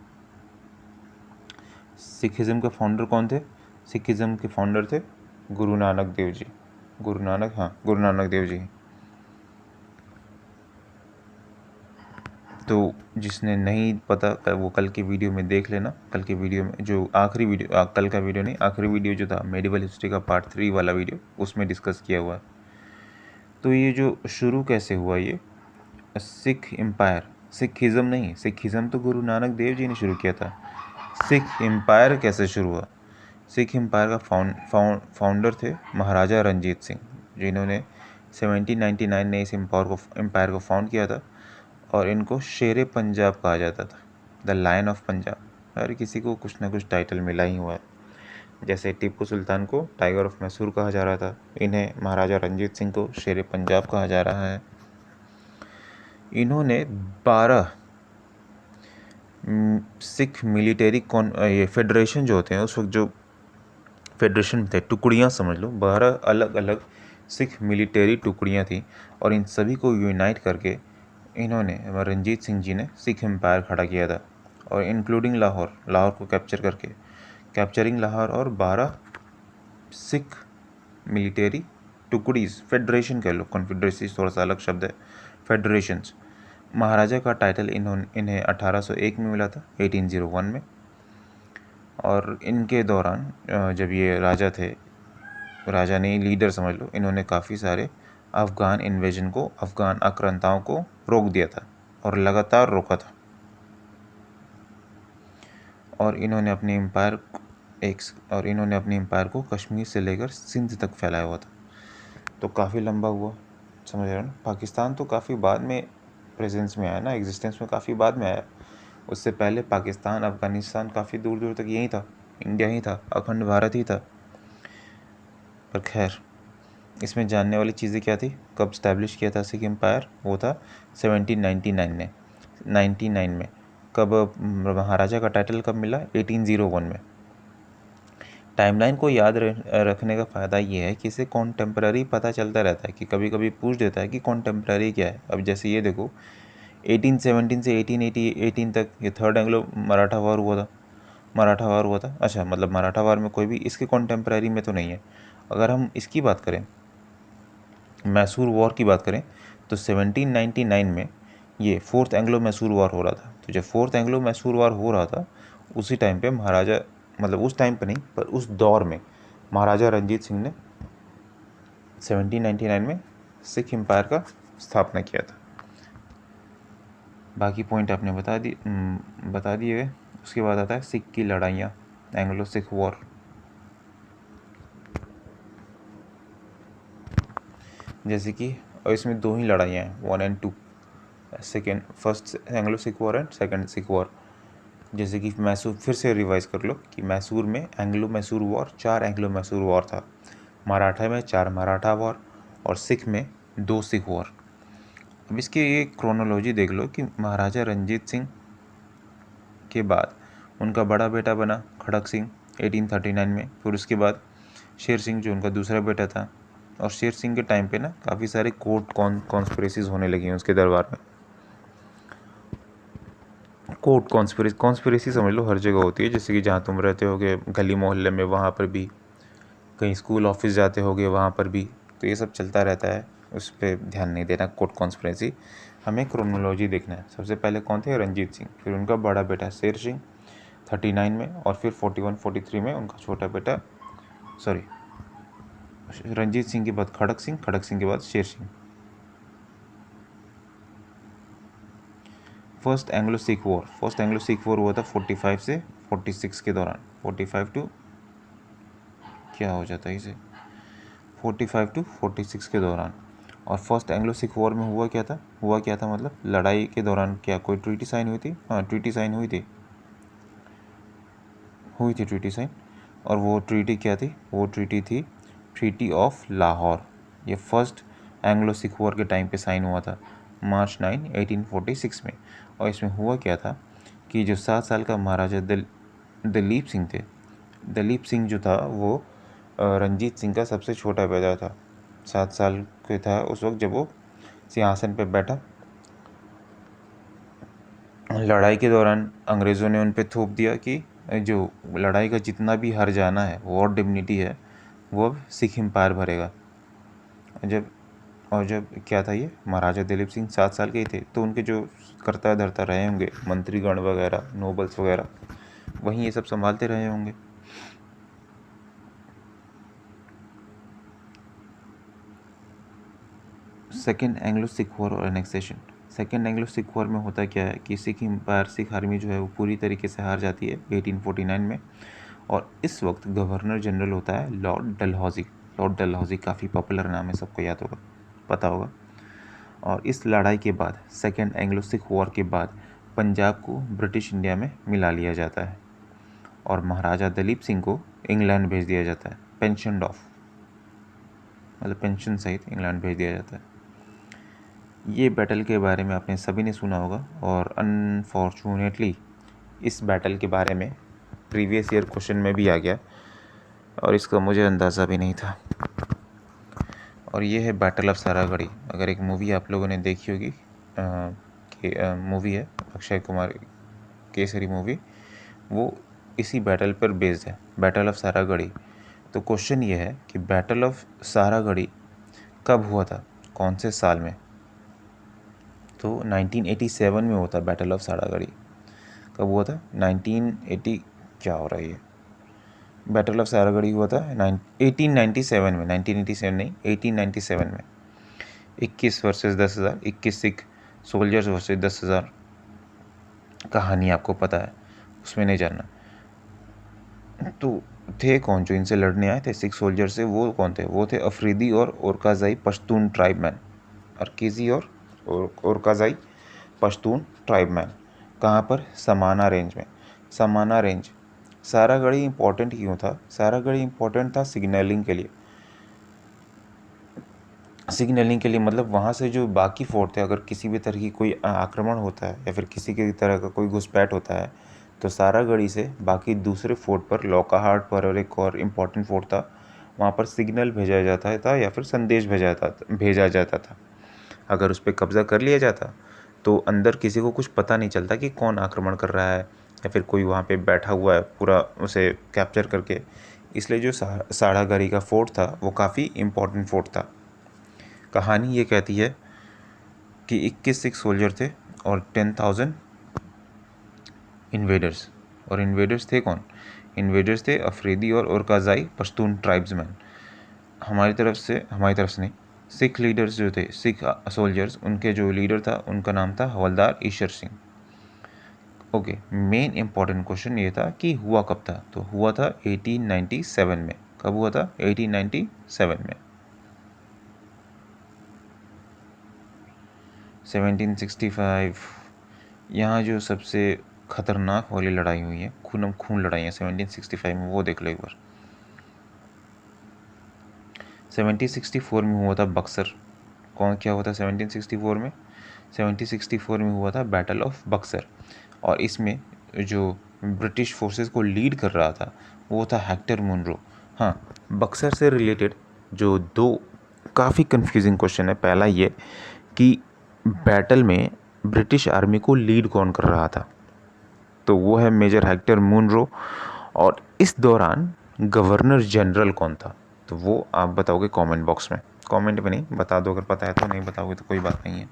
सिखिज़्म के फाउंडर कौन थे? सिखिज़्म के फाउंडर थे गुरु नानक देव जी। गुरु नानक देव जी। तो जिसने नहीं पता वो कल के वीडियो में देख लेना। कल के वीडियो में जो आखिरी वीडियो, कल का वीडियो नहीं, आखिरी वीडियो जो था मेडिवल हिस्ट्री का पार्ट 3 वाला वीडियो, उसमें डिस्कस किया हुआ है। तो ये जो शुरू कैसे हुआ, ये सिख एम्पायर, सिखिज़्म नहीं, सिखिज़्म तो गुरु नानक देव जी ने शुरू किया था। सिख एम्पायर कैसे शुरू हुआ? सिख एम्पायर का फाउंडर थे महाराजा रंजीत सिंह, जिन्होंने 1799 में इस एम्पायर को फाउंड किया था। और इनको शेर पंजाब कहा जाता था, द लायन ऑफ पंजाब। हर किसी को कुछ ना कुछ टाइटल मिला ही हुआ है। जैसे टीपू सुल्तान को टाइगर ऑफ मैसूर कहा जा रहा था, इन्हें महाराजा रंजीत सिंह को शेर पंजाब कहा जा रहा है। इन्होंने 12 सिख मिलिट्री ये फेडरेशन जो होते हैं, उस वक्त जो फेडरेशन थे, टुकड़ियाँ समझ लो, 12 अलग अलग सिख मिलिट्री टुकड़ियाँ थी। और इन सभी को यूनाइट करके इन्होंने, रंजीत सिंह जी ने सिख एम्पायर खड़ा किया था। और इंक्लूडिंग लाहौर को कैप्चरिंग लाहौर और 12 सिख मिलिट्री टुकड़ीज, फेडरेशन कह लो, कॉन्फेडरेसी थोड़ा सा अलग शब्द है, फेडरेशंस। महाराजा का टाइटल इन्हें 1801 में मिला था, 1801 में। और इनके दौरान जब ये राजा नहीं, लीडर समझ लो, इन्होंने काफ़ी सारे अफ़गान इन्वेजन को, अफ़गान आक्रांताओं को रोक दिया था और लगातार रोका था। और इन्होंने अपने एम्पायर को कश्मीर से लेकर सिंध तक फैलाया हुआ था। तो काफ़ी लंबा हुआ, समझ रहे हो ना। पाकिस्तान तो काफ़ी बाद में प्रेजेंस में आया ना, एग्जिस्टेंस में काफ़ी बाद में आया। उससे पहले पाकिस्तान, अफ़गानिस्तान काफ़ी दूर दूर तक यही था, इंडिया ही था, अखंड भारत ही था। पर खैर, इसमें जानने वाली चीज़ें क्या थी? कब स्टैब्लिश किया था सिख एम्पायर? वो था 1799 में। कब महाराजा का टाइटल कब मिला? 1801 में। टाइमलाइन को याद रखने का फ़ायदा ये है कि इसे कॉन्टेम्पररी पता चलता रहता है, कि कभी कभी पूछ देता है कि कॉन्टेम्पररी क्या है। अब जैसे ये देखो, 1817 से 1818 तक ये थर्ड एंग्लो मराठा वार हुआ था। अच्छा, मतलब मराठा वार में कोई भी इसके कॉन्टेम्पररी में तो नहीं है। अगर हम इसकी बात करें, मैसूर वॉर की बात करें, तो 1799 में ये फोर्थ एंग्लो मैसूर वॉर हो रहा था। तो जब फोर्थ एंग्लो मैसूर वॉर हो रहा था, उसी टाइम पे महाराजा, मतलब उस टाइम पे नहीं, पर उस दौर में महाराजा रंजीत सिंह ने 1799 में सिख एम्पायर का स्थापना किया था। बाकी पॉइंट आपने बता दिए। उसके बाद आता है सिख की लड़ाइयाँ, एंग्लो सिख वॉर। जैसे कि, और इसमें 2 ही लड़ाइयाँ हैं, 1 और 2, first Anglo Sikh war and second Sikh war. जैसे कि मैसूर, फिर से रिवाइज कर लो कि मैसूर में Anglo Mysore war, 4 Anglo Mysore war था। मराठा में 4 मराठा वॉर, और सिख में 2 सिख वॉर। अब इसकी ये क्रोनोलॉजी देख लो कि महाराजा रंजीत सिंह के बाद उनका बड़ा बेटा बना खड़क सिंह 1839 में। फिर उसके बाद शेर सिंह जो उनका दूसरा बेटा था। और शेर सिंह के टाइम पे ना काफ़ी सारे कोर्ट कॉन्स्पिरेसीज होने लगी हैं उसके दरबार में। कोर्ट कॉन्स्पिरेसी समझ लो हर जगह होती है। जैसे कि जहाँ तुम रहते होगे गली मोहल्ले में, वहाँ पर भी, कहीं स्कूल ऑफिस जाते होगे वहाँ पर भी, तो ये सब चलता रहता है। उस पर ध्यान नहीं देना, कोर्ट कॉन्स्पिरेसी। हमें क्रोनोलॉजी देखना है। सबसे पहले कौन थे? रंजीत सिंह। फिर उनका बड़ा बेटा शेर सिंह 39 में, और फिर 41-43 में उनका छोटा बेटा, रंजीत सिंह के बाद खड़क सिंह के बाद Sher Singh. First Anglo Sikh war हुआ था 45 से 46 के दौरान। 45 टू क्या हो जाता है इसे, 45 टू 46 के दौरान। और फर्स्ट एंग्लो सिख वॉर में हुआ क्या था मतलब लड़ाई के दौरान क्या कोई ट्रीटी साइन हुई थी? हाँ, ट्रीटी साइन हुई थी ट्रीटी साइन। और वो ट्रीटी क्या थी? वो ट्रीटी थी ट्रीटी ऑफ लाहौर। ये फर्स्ट एंग्लो सिख वॉर के टाइम पे साइन हुआ था मार्च 9, 1846 में। और इसमें हुआ क्या था कि जो 7 साल का महाराजा दलीप सिंह थे, दलीप सिंह जो था वो रंजीत सिंह का सबसे छोटा बेटा था। 7 साल के था उस वक्त जब वो सिंहासन पे बैठा। लड़ाई के दौरान अंग्रेज़ों ने उन पे थोप दिया कि जो लड़ाई का जितना भी हर जाना है, वॉर डिग्निटी है, वो अब सिख एम्पायर भरेगा। जब क्या था, ये महाराजा दिलीप सिंह 7 साल के ही थे, तो उनके जो करता धरता रहे होंगे मंत्रीगण वगैरह, नोबल्स वगैरह, वहीं ये सब संभालते रहे होंगे। सेकेंड एंग्लो सिख वॉर और annexation. Second Anglo Sikh war में होता क्या है कि सिख एम्पायर, सिख आर्मी जो है वो पूरी तरीके से हार जाती है 1849 में। और इस वक्त गवर्नर जनरल होता है लॉर्ड डलहौजी काफ़ी पॉपुलर नाम है, सबको याद होगा, पता होगा। और इस लड़ाई के बाद, सेकेंड एंग्लो सिख वॉर के बाद, पंजाब को ब्रिटिश इंडिया में मिला लिया जाता है और महाराजा दलीप सिंह को इंग्लैंड भेज दिया जाता है, पेंशन सहित इंग्लैंड भेज दिया जाता है। ये बैटल के बारे में आपने सभी ने सुना होगा और अनफॉर्चुनेटली इस बैटल के बारे में प्रीवियस ईयर क्वेश्चन में भी आ गया और इसका मुझे अंदाज़ा भी नहीं था। और ये है बैटल ऑफ सारागढ़ी। अगर एक मूवी आप लोगों ने देखी होगी, मूवी है अक्षय कुमार केसरी मूवी, वो इसी बैटल पर बेस्ड है, बैटल ऑफ सारागढ़ी। तो क्वेश्चन ये है कि बैटल ऑफ सारागढ़ी कब हुआ था, कौन से साल में? तो 1987 में हुआ था बैटल ऑफ सारागढ़ी। कब हुआ था? 1980, क्या हो रहा है ये, बैटल ऑफ सारागढ़ी हुआ था 1897 में, 1987 नहीं, 1897 में। 21 वर्सेस 10,000, 21 सिख सोल्जर्स वर्सेस 10,000। कहानी आपको पता है, उसमें नहीं जानना। तो थे कौन जो इनसे लड़ने आए थे सिख सोल्जर से? वो कौन थे? वो थे अफरीदी और ओरकाज़ाई पश्तून ट्राइबमैन, अरकीज़ी और ओरकाज़ाई पश्तून ट्राइबमैन। कहाँ पर? समाना रेंज में। समाना रेंज। सारागढ़ी इंपॉर्टेंट क्यों था? सारागढ़ी इंपॉर्टेंट था सिग्नलिंग के लिए। मतलब वहाँ से जो बाकी फोर्ट थे, अगर किसी भी तरह की कोई आक्रमण होता है या फिर किसी की तरह का कोई घुसपैठ होता है, तो सारागढ़ी से बाकी दूसरे फोर्ट पर, लौकाहाट पर और एक और इम्पॉर्टेंट फोर्ट था, वहाँ पर सिग्नल भेजा जाता था या फिर संदेश भेजा जाता था। अगर उस पर कब्ज़ा कर लिया जाता तो अंदर किसी को कुछ पता नहीं चलता कि कौन आक्रमण कर रहा है या फिर कोई वहाँ पे बैठा हुआ है पूरा उसे कैप्चर करके। इसलिए जो सारागढ़ी का फोर्ट था वो काफ़ी इम्पोर्टेंट फोर्ट था। कहानी ये कहती है कि 21 सिख सोल्जर थे और 10,000 इन्वेडर्स। और इन्वेडर्स थे कौन? इन्वेडर्स थे अफरीदी और ओरकाज़ाई पश्तून ट्राइब्समैन। हमारी तरफ से नहीं, सिख लीडर्स जो थे, सिख सोल्जर्स, उनके जो लीडर था उनका नाम था Havildar Ishar Singh. Okay, main important question ये था कि हुआ कब था? तो हुआ था 1897 में। कब हुआ था? 1897 में। 1765, यहाँ जो सबसे खतरनाक वाली लड़ाई हुई है, खूनम खून लड़ाई है 1765 में, वो देख लो एक बार। 1764 में हुआ था बक्सर। क्या हुआ था 1764 में? 1764 में हुआ था बैटल ऑफ बक्सर। और इसमें जो ब्रिटिश फोर्सेस को लीड कर रहा था वो था हेक्टर मुनरो। हाँ, बक्सर से रिलेटेड जो दो काफ़ी कंफ्यूजिंग क्वेश्चन है। पहला ये कि बैटल में ब्रिटिश आर्मी को लीड कौन कर रहा था? तो वो है मेजर हेक्टर मुनरो। और इस दौरान गवर्नर जनरल कौन था? तो वो आप बताओगे कमेंट बॉक्स में। कमेंट में नहीं, बता दो, अगर पता है तो, नहीं बताओगे तो कोई बात नहीं है।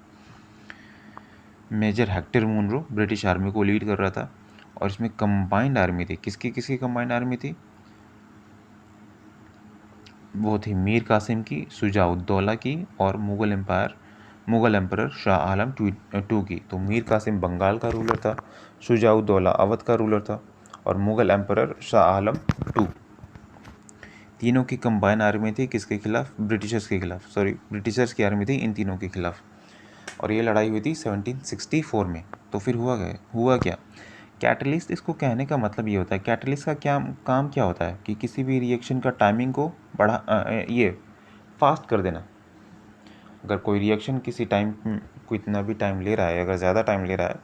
Major Hector Munro British army को लीड कर रहा था और इसमें कंबाइंड आर्मी थी। किसकी कंबाइंड आर्मी थी? वो थी मीर कासिम की, शुजाउद्दौला की और मुग़ल एम्परर शाह आलम टू की। तो मीर कासिम बंगाल का रूलर था, शुजाउद्दौला अवध का रूलर था और मुग़ल एम्परर शाह आलम टू, तीनों की कंबाइन आर्मी थी किसके खिलाफ? ब्रिटिशर्स के खिलाफ, सॉरी ब्रिटिशर्स की आर्मी थी इन तीनों के खिलाफ, और ये लड़ाई हुई थी 1764 में। तो फिर हुआ क्या? कैटलिस्ट, इसको कहने का मतलब ये होता है, कैटलिस्ट का क्या काम क्या होता है कि किसी भी रिएक्शन का टाइमिंग को ये फास्ट कर देना। अगर कोई रिएक्शन किसी टाइम को इतना भी टाइम ले रहा है, अगर ज़्यादा टाइम ले रहा है,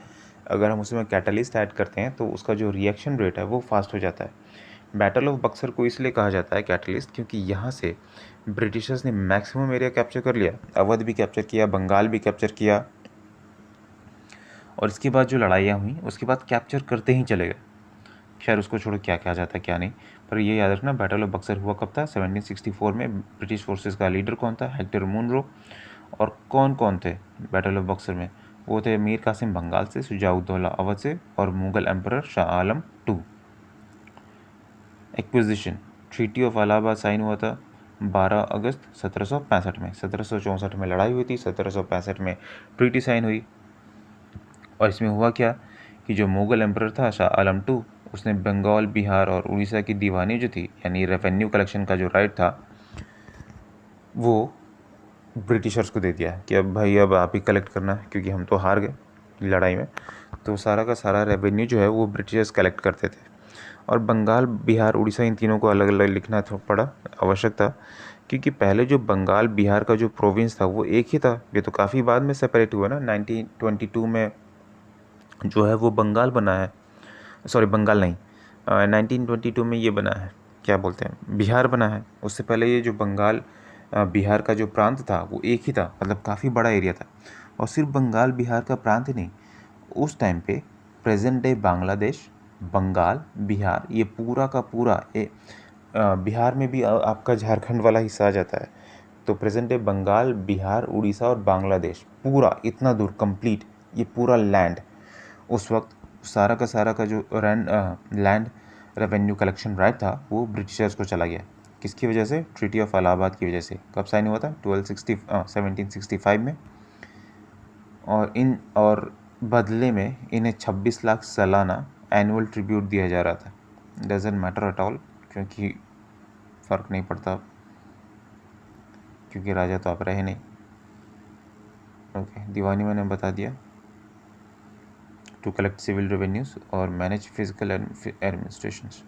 अगर हम उसमें कैटलिस्ट ऐड करते हैं तो उसका जो रिएक्शन रेट है वो फास्ट हो जाता है। बैटल ऑफ बक्सर को इसलिए कहा जाता है कैटलिस्ट क्योंकि यहाँ से ब्रिटिशर्स ने मैक्सिमम एरिया कैप्चर कर लिया, अवध भी कैप्चर किया, बंगाल भी कैप्चर किया, और इसके बाद जो लड़ाइयाँ हुई उसके बाद कैप्चर करते ही चले गए। खैर उसको छोड़ो क्या कहा जाता है क्या नहीं, पर ये याद रखना बैटल ऑफ बक्सर हुआ कब था? 1764 में। ब्रिटिश फोर्सेस का लीडर कौन था? Hector Munro. और कौन कौन थे बैटल ऑफ बक्सर में? वो थे मीर कासिम बंगाल से, शुजाउद्दौला अवध से, और Mughal emperor Shah Alam II। Acquisition, treaty of Allahabad sign हुआ था 12 अगस्त 1765 में। 1764 में लड़ाई हुई थी, 1765 में ट्रीटी साइन हुई। और इसमें हुआ क्या कि जो मुगल एम्परर था शाह आलम II, उसने बंगाल, बिहार और उड़ीसा की दीवानी जो थी, यानी रेवेन्यू कलेक्शन का जो राइट था, वो ब्रिटिशर्स को दे दिया कि अब भाई अब आप ही कलेक्ट करना है, क्योंकि हम तो हार गए लड़ाई में। तो सारा का सारा रेवेन्यू जो है वो ब्रिटिशर्स कलेक्ट करते थे। और बंगाल, बिहार, उड़ीसा, इन तीनों को अलग अलग लिखना पड़ा, आवश्यक था, क्योंकि पहले जो बंगाल बिहार का जो प्रोविंस था वो एक ही था। ये तो काफ़ी बाद में सेपरेट हुआ ना, 1922 में जो है वो बंगाल बना है, सॉरी बंगाल नहीं, 1922 में ये बना है, क्या बोलते हैं, बिहार बना है। उससे पहले ये जो बंगाल बिहार का जो प्रांत था वो एक ही था, मतलब काफ़ी बड़ा एरिया था। और सिर्फ बंगाल बिहार का प्रांत ही नहीं, उस टाइम पे प्रेजेंट डे बांग्लादेश, बंगाल, बिहार, ये पूरा का पूरा बिहार में भी आपका झारखंड वाला हिस्सा आ जाता है। तो प्रेजेंट डे बंगाल, बिहार, उड़ीसा और बांग्लादेश, पूरा इतना दूर कंप्लीट, ये पूरा लैंड उस वक्त सारा का जो लैंड रेवेन्यू कलेक्शन राइट था वो ब्रिटिशर्स को चला गया। किसकी वजह से? ट्रीटी ऑफ इलाहाबाद की वजह से। कब साइन हुआ था? 1765 में। और बदले में इन्हें 26 लाख सालाना एनुअल ट्रिब्यूट दिया जा रहा था। डजेंट मैटर एट ऑल, क्योंकि फ़र्क नहीं पड़ता, क्योंकि राजा तो आप रहे नहीं। ओके, दीवानी मैंने बता दिया, टू कलेक्ट सिविल रेवेन्यूज और manage physical administrations.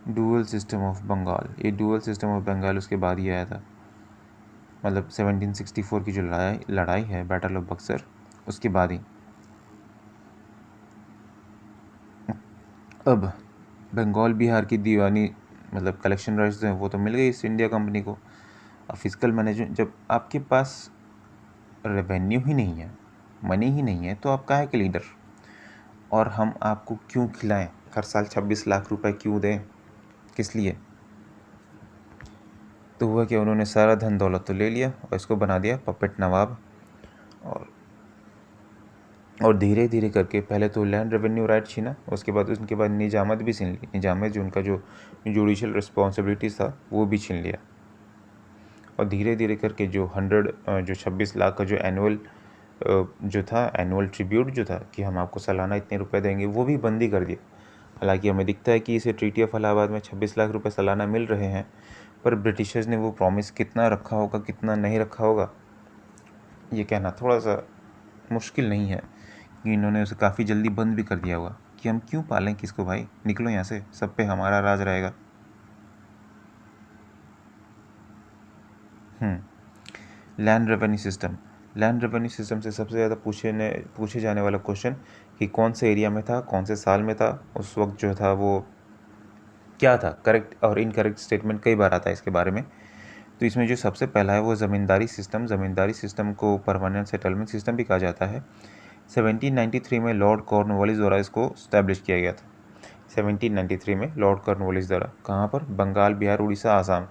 Dual system of Bengal, ये डुअल सिस्टम ऑफ बंगाल उसके बाद ही आया था, मतलब 1764 की जो लड़ाई है बैटल ऑफ बक्सर, उसके बाद ही। अब बंगाल बिहार की दीवानी, मतलब कलेक्शन राइट्स हैं, वो तो मिल गई ईस्ट इंडिया कंपनी को। अब फिजिकल मैनेजमेंट, जब आपके पास रेवेन्यू ही नहीं है, मनी ही नहीं है, तो आप काहे के लीडर? और हम आपको क्यों खिलाएं? हर साल 26 लाख रुपए क्यों दें? किस लिए? तो हुआ कि उन्होंने सारा धन दौलत तो ले लिया और इसको बना दिया पपेट नवाब। और धीरे धीरे करके पहले तो लैंड रेवेन्यू राइट छीना, उसके बाद उनके बाद निजामत भी छीन ली। निजामत जो उनका जो जुडिशल रिस्पॉन्सिबिलिटीज़ था वो भी छीन लिया। और धीरे धीरे करके जो 26 लाख का जो एनुअल जो था, एनुअल ट्रिब्यूट जो था कि हम आपको सालाना इतने रुपए देंगे, वो भी बंदी कर दिया। हालांकि हमें दिखता है कि इसे ट्रीटी ऑफ इलाहाबाद में 26 लाख रुपए सालाना मिल रहे हैं, पर ब्रिटिशर्स ने वो प्रॉमिस कितना रखा होगा, कितना नहीं रखा होगा, ये कहना थोड़ा सा मुश्किल नहीं है। कि इन्होंने उसे काफ़ी जल्दी बंद भी कर दिया होगा कि हम क्यों पालें किसको भाई, निकलो यहाँ से, सब पे हमारा राज रहेगा। Land revenue system, land revenue system से सबसे ज़्यादा पूछे जाने वाला क्वेश्चन कि कौन से एरिया में था, कौन से साल में था, उस वक्त जो था वो क्या था। करेक्ट और इनकरेक्ट स्टेटमेंट कई बार आता है इसके बारे में। तो इसमें जो सबसे पहला है वो ज़मींदारी सिस्टम। ज़मींदारी सिस्टम को परमानेंट सेटलमेंट सिस्टम भी कहा जाता है। 1793 में लॉर्ड कॉर्नवालिस द्वारा इसको इस्टेब्लिश किया गया था। 1793 में लॉर्ड कॉर्नवालिस द्वारा, कहाँ पर? बंगाल, बिहार, उड़ीसा, आसाम।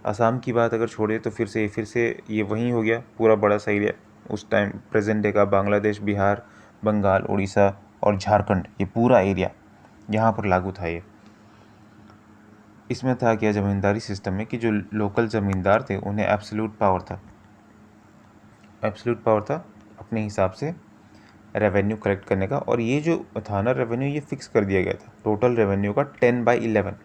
आसाम की बात अगर छोड़े तो फिर से ये वहीं हो गया पूरा बड़ा सा एरिया। उस टाइम प्रेजेंट डे का बांग्लादेश, बिहार, बंगाल, उड़ीसा और झारखंड, ये पूरा एरिया यहाँ पर लागू था। ये इसमें था क्या ज़मींदारी सिस्टम में कि जो लोकल ज़मींदार थे उन्हें एब्सोल्यूट पावर था, अपने हिसाब से रेवेन्यू कलेक्ट करने का। और ये जो था ना रेवेन्यू, ये फिक्स कर दिया गया था टोटल रेवेन्यू का 10/11।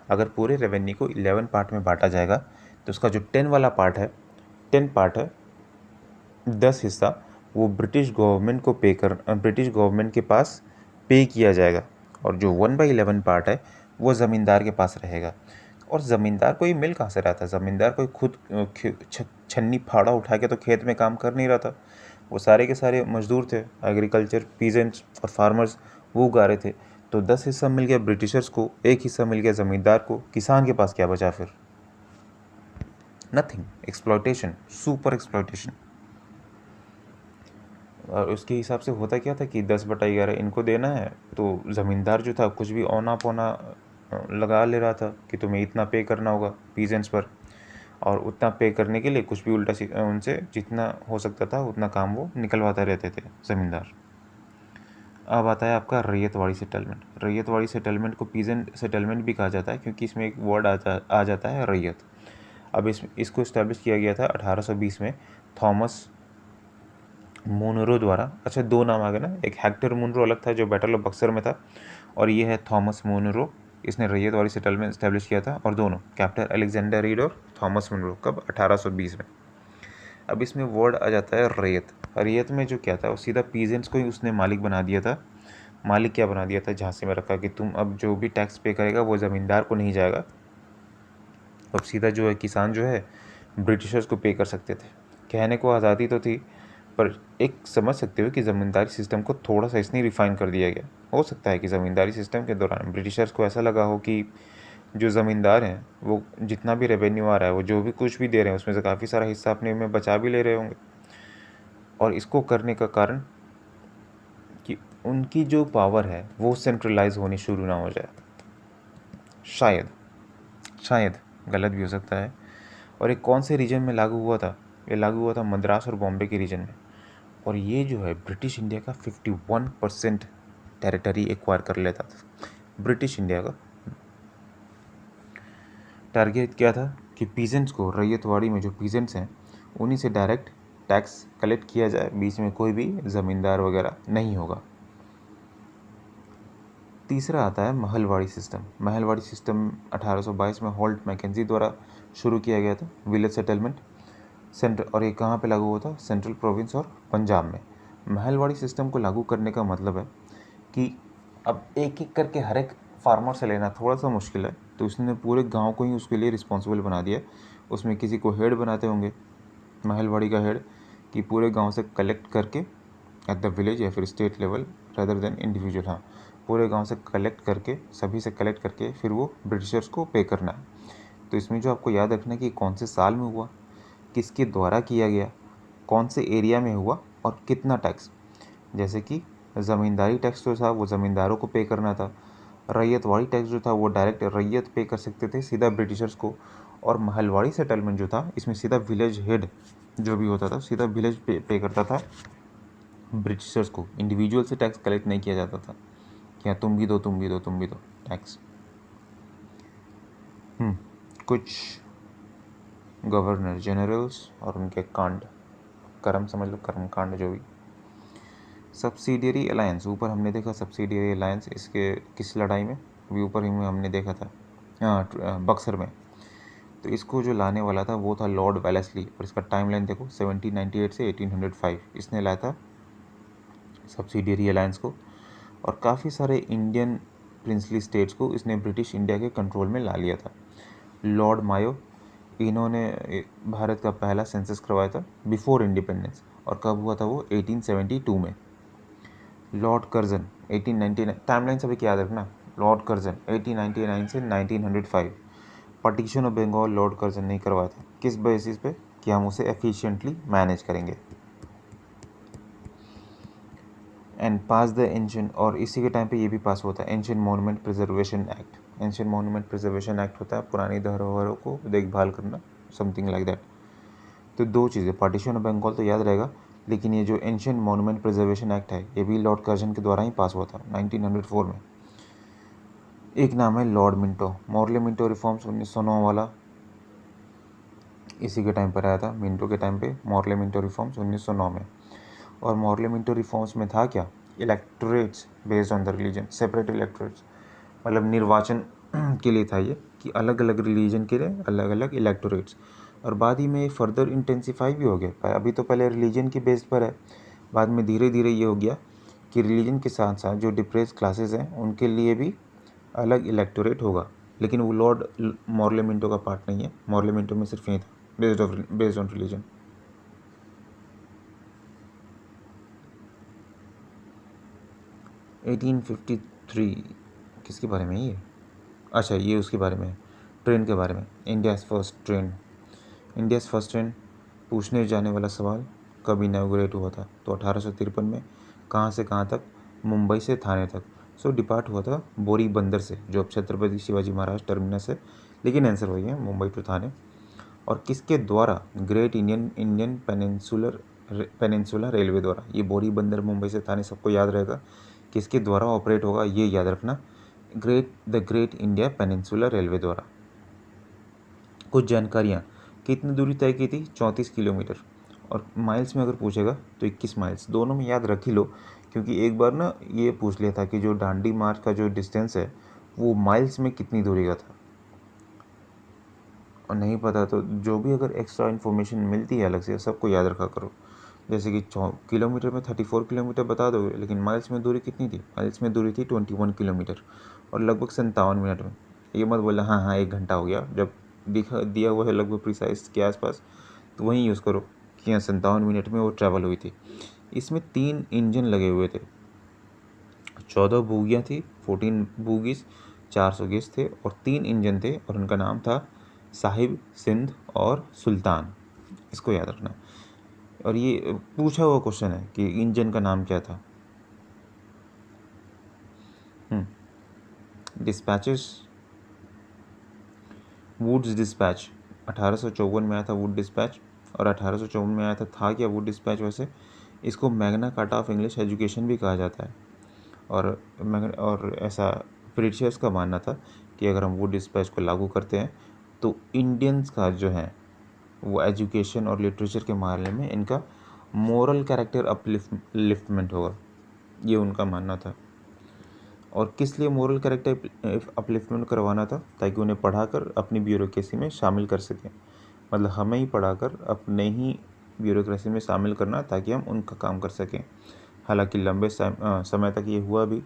अगर पूरे रेवेन्यू को 11 पार्ट में बांटा जाएगा तो उसका जो 10 वाला पार्ट है, 10 पार्ट है, 10 हिस्सा वो ब्रिटिश गवर्नमेंट के पास पे किया जाएगा। और जो 1/11 पार्ट है वो ज़मींदार के पास रहेगा। और ज़मींदार कोई मिल कहाँ से रहा था? ज़मींदार कोई खुद छन्नी फाड़ा उठा के तो खेत में काम कर नहीं रहा था। वो सारे के सारे मजदूर थे, एग्रीकल्चर पीजेंट्स और फार्मर्स, वो उगा रहे थे। तो 10 हिस्सा मिल गया ब्रिटिशर्स को, 1 हिस्सा मिल गया ज़मींदार को। किसान के पास क्या बचा फिर? नथिंग। Exploitation, super exploitation. और उसके हिसाब से होता क्या था कि 10/11 इनको देना है, तो ज़मींदार जो था कुछ भी औना पौना लगा ले रहा था कि तुम्हें इतना पे करना होगा पीजेंट्स पर। और उतना पे करने के लिए कुछ भी उल्टा उनसे जितना हो सकता था उतना काम वो निकलवाते रहते थे ज़मींदार। अब आता है आपका रैयतवाड़ी सेटलमेंट। रैयतवाड़ी सेटलमेंट को पीजेंट सेटलमेंट भी कहा जाता है क्योंकि इसमें एक वर्ड आ जाता है रैयत। अब इसको इस्टेब्लिश किया गया था 1820 में थॉमस मुनरो द्वारा। अच्छा, 2 नाम आ गए ना, एक हेक्टर मुनरो अलग था जो बैटल ऑफ बक्सर में था, और ये है थॉमस मुनरो। इसने रैयतवाड़ी सेटलमेंट इस्टेब्लिश किया था। और दोनों कैप्टन अलेक्जेंडर रीड और थॉमस मुनरो, कब? 1820 में। अब इसमें वर्ड आ जाता है रैयत। रैयत में जो क्या था, वो सीधा पीजेंट्स को ही उसने मालिक बना दिया था। मालिक क्या बना दिया था? झांसे में रखा कि तुम अब जो भी टैक्स पे करेगा वो ज़मींदार को नहीं जाएगा। अब सीधा जो है किसान जो है ब्रिटिशर्स को पे कर सकते थे। कहने को आज़ादी तो थी, पर एक समझ सकते हो कि ज़मींदारी सिस्टम को थोड़ा सा इसने रिफ़ाइन कर दिया गया। हो सकता है कि ज़मींदारी सिस्टम के दौरान ब्रिटिशर्स को ऐसा लगा हो कि जो ज़मींदार हैं वो जितना भी रेवेन्यू आ रहा है, वो जो भी कुछ भी दे रहे हैं, उसमें से काफ़ी सारा हिस्सा अपने में बचा भी ले रहे होंगे। और इसको करने का कारण कि उनकी जो पावर है वो सेंट्रलाइज होनी शुरू ना हो जाए। शायद गलत भी हो सकता है। और ये कौन से रीजन में लागू हुआ था? ये लागू हुआ था मद्रास और बॉम्बे के रीजन में। और ये जो है ब्रिटिश इंडिया का 51% टेरिटरी एक्वायर कर लेता था। ब्रिटिश इंडिया का टारगेट क्या था कि पीजेंट्स को, रैयतवाड़ी में जो पीजेंट्स हैं उन्हीं से डायरेक्ट टैक्स कलेक्ट किया जाए, बीच में कोई भी ज़मींदार वगैरह नहीं होगा। तीसरा आता है महलवाड़ी सिस्टम। महलवाड़ी सिस्टम 1822 में हॉल्ट मैकेंजी द्वारा शुरू किया गया था। विलेज सेटलमेंट सेंट्रल, और ये कहाँ पे लागू हुआ था? सेंट्रल प्रोविंस और पंजाब में। महलवाड़ी सिस्टम को लागू करने का मतलब है कि अब एक एक करके हर एक फार्मर से लेना थोड़ा सा मुश्किल है, तो उसने पूरे गांव को ही उसके लिए रिस्पॉन्सिबल बना दिया। उसमें किसी को हेड बनाते होंगे, महलवाड़ी का हेड, कि पूरे गांव से कलेक्ट करके एट द विलेज या फिर state level rather than individual, हाँ, पूरे गांव से कलेक्ट करके, सभी से कलेक्ट करके फिर वो ब्रिटिशर्स को पे करना है। तो इसमें जो आपको याद रखना है कि कौन से साल में हुआ, किसके द्वारा किया गया, कौन से एरिया में हुआ और कितना टैक्स। जैसे कि ज़मींदारी टैक्स जो था वो ज़मींदारों को पे करना था। रैयतवाड़ी टैक्स जो था वो डायरेक्ट रैयत पे कर सकते थे सीधा ब्रिटिशर्स को। और महलवाड़ी सेटलमेंट जो था इसमें सीधा विलेज हेड जो भी होता था सीधा विलेज पे करता था ब्रिटिशर्स को। इंडिविजुअल से टैक्स कलेक्ट नहीं किया जाता था कि हाँ तुम भी दो, तुम भी दो, तुम भी दो टैक्स। कुछ गवर्नर जनरल्स और उनके कांड, कर्म समझ लो, कर्म कांड जो भी। सब्सिडियरी अलायंस, ऊपर हमने देखा सब्सिडियरी अलायंस, इसके किस लड़ाई में? अभी ऊपर ही में हमने देखा था, बक्सर में। तो इसको जो लाने वाला था वो था लॉर्ड वेलेस्ली। और इसका टाइमलाइन देखो, 1798 से 1805 इसने लाया था सब्सिडियरी अलायंस को। और काफ़ी सारे इंडियन प्रिंसली स्टेट्स को इसने ब्रिटिश इंडिया के कंट्रोल में ला लिया था। लॉर्ड मायो, इन्होंने भारत का पहला सेंसस करवाया था बिफोर इंडिपेंडेंस। और कब हुआ था वो? 1872 में। लॉर्ड कर्जन 1899, टाइमलाइन सभी की याद रखना। लॉर्ड कर्जन 1899 से 1905। Partition of Bengal lord Curzon नहीं करवाया था। किस बेसिस पे? कि हम उसे एफिशिएंटली मैनेज करेंगे। एंड पास द एंशिएंट, और इसी के टाइम पे ये भी पास होता है ancient monument preservation act. Ancient monument preservation act होता है पुरानी धरोहरों को देखभाल करना, समथिंग लाइक दैट। तो 2 चीज़ें, पार्टीशन ऑफ बंगाल तो याद रहेगा, लेकिन ये जो एंशिएंट मॉन्यूमेंट प्रिजर्वेशन एक्ट है ये भी लॉर्ड कर्जन के द्वारा ही पास हुआ था 1904 में। एक नाम है Lord Minto. Morley Minto reforms 1909 वाला इसी के टाइम पर आया था। मिंटो के टाइम पे मॉर्ले मिंटो रिफॉर्म्स 1909 में। और मॉर्लेमिंटो रिफॉर्म्स में था क्या, electorates based on the religion, separate electorates, मतलब निर्वाचन के लिए था ये कि अलग अलग रिलीजन के लिए अलग अलग इलेक्टोरेट्स। और बाद ही में ये फर्दर इंटेंसिफाई भी हो गया। अभी तो पहले रिलीजन की बेस पर है, बाद में धीरे धीरे ये हो गया कि रिलीजन के साथ साथ जो डिप्रेस क्लासेस हैं उनके लिए भी अलग इलेक्टोरेट होगा। लेकिन वो लॉर्ड मॉर्लेमिंटो का पार्ट नहीं है, मॉर्लेमिंटो में सिर्फ ये था बेस्ड ऑन रिलीजन। एटीन 1853 किसके बारे में ये, अच्छा ये उसके बारे में, ट्रेन के बारे में, India's first train. India's first train पूछने जाने वाला सवाल, कब इनॉग्रेट हुआ था, तो 1853 में। कहाँ से कहाँ तक, मुंबई से थाने तक। सो डिपार्ट हुआ था बोरी बंदर से, जो अब छत्रपति शिवाजी महाराज टर्मिनस है, लेकिन आंसर वही है, मुंबई टू थाने। और किसके द्वारा, ग्रेट इंडियन पेनिनसुलर रेलवे द्वारा। ये बोरी बंदर मुंबई से थाने सबको याद रहेगा, किसके द्वारा ऑपरेट होगा ये याद रखना, the great India peninsular railway द्वारा। कुछ जानकारियाँ, कितनी दूरी तय की थी, 34 किलोमीटर, और माइल्स में अगर पूछेगा तो 21 माइल्स। दोनों में याद रख ही लो, क्योंकि एक बार ना ये पूछ लिया था कि जो दांडी मार्च का जो डिस्टेंस है वो माइल्स में कितनी दूरी का था, और नहीं पता तो जो भी अगर एक्स्ट्रा इन्फॉर्मेशन मिलती है अलग से सबको याद रखा करो। जैसे कि किलोमीटर में 34 किलोमीटर बता दोगे, लेकिन माइल्स में दूरी कितनी थी, माइल्स में दूरी थी 21 किलोमीटर और लगभग 57 मिनट में। ये मत बोला हाँ हाँ 1 घंटा हो गया, जब दिया हुआ है लगभग प्रिसाइज के आसपास, तो वहीं यूज़ करो कि हाँ 57 मिनट में वो ट्रैवल हुई थी। इसमें 3 इंजन लगे हुए थे, 14 बोगियाँ थी, 14 बोगीज, 400 गेज थे, और 3 इंजन थे, और उनका नाम था साहिब, सिंध और सुल्तान। इसको याद रखना। और ये पूछा हुआ क्वेश्चन है कि इंजन का नाम क्या था। डिस्पैचेस, वुड्स डिस्पैच 1854 में आया था वुड डिस्पैच, और 1854 में आया था क्या वुड डिस्पैच। वैसे इसको Magna carta of English education भी कहा जाता है, और ऐसा ब्रिटिशर्स का मानना था कि अगर हम वुड डिस्पैच को लागू करते हैं तो इंडियंस का जो है वो एजुकेशन और लिटरेचर के मामले में इनका मोरल कैरेक्टर अपलिफ्टमेंट होगा, ये उनका मानना था। और किस लिए मोरल कैरेक्टर अपलिफ्टमेंट करवाना था, ताकि उन्हें पढ़ाकर अपनी ब्यूरोक्रेसी में शामिल कर सकें, मतलब हमें ही पढ़ाकर अपने ही ब्यूरोक्रेसी में शामिल करना ताकि हम उनका काम कर सकें। हालांकि लंबे समय तक ये हुआ भी।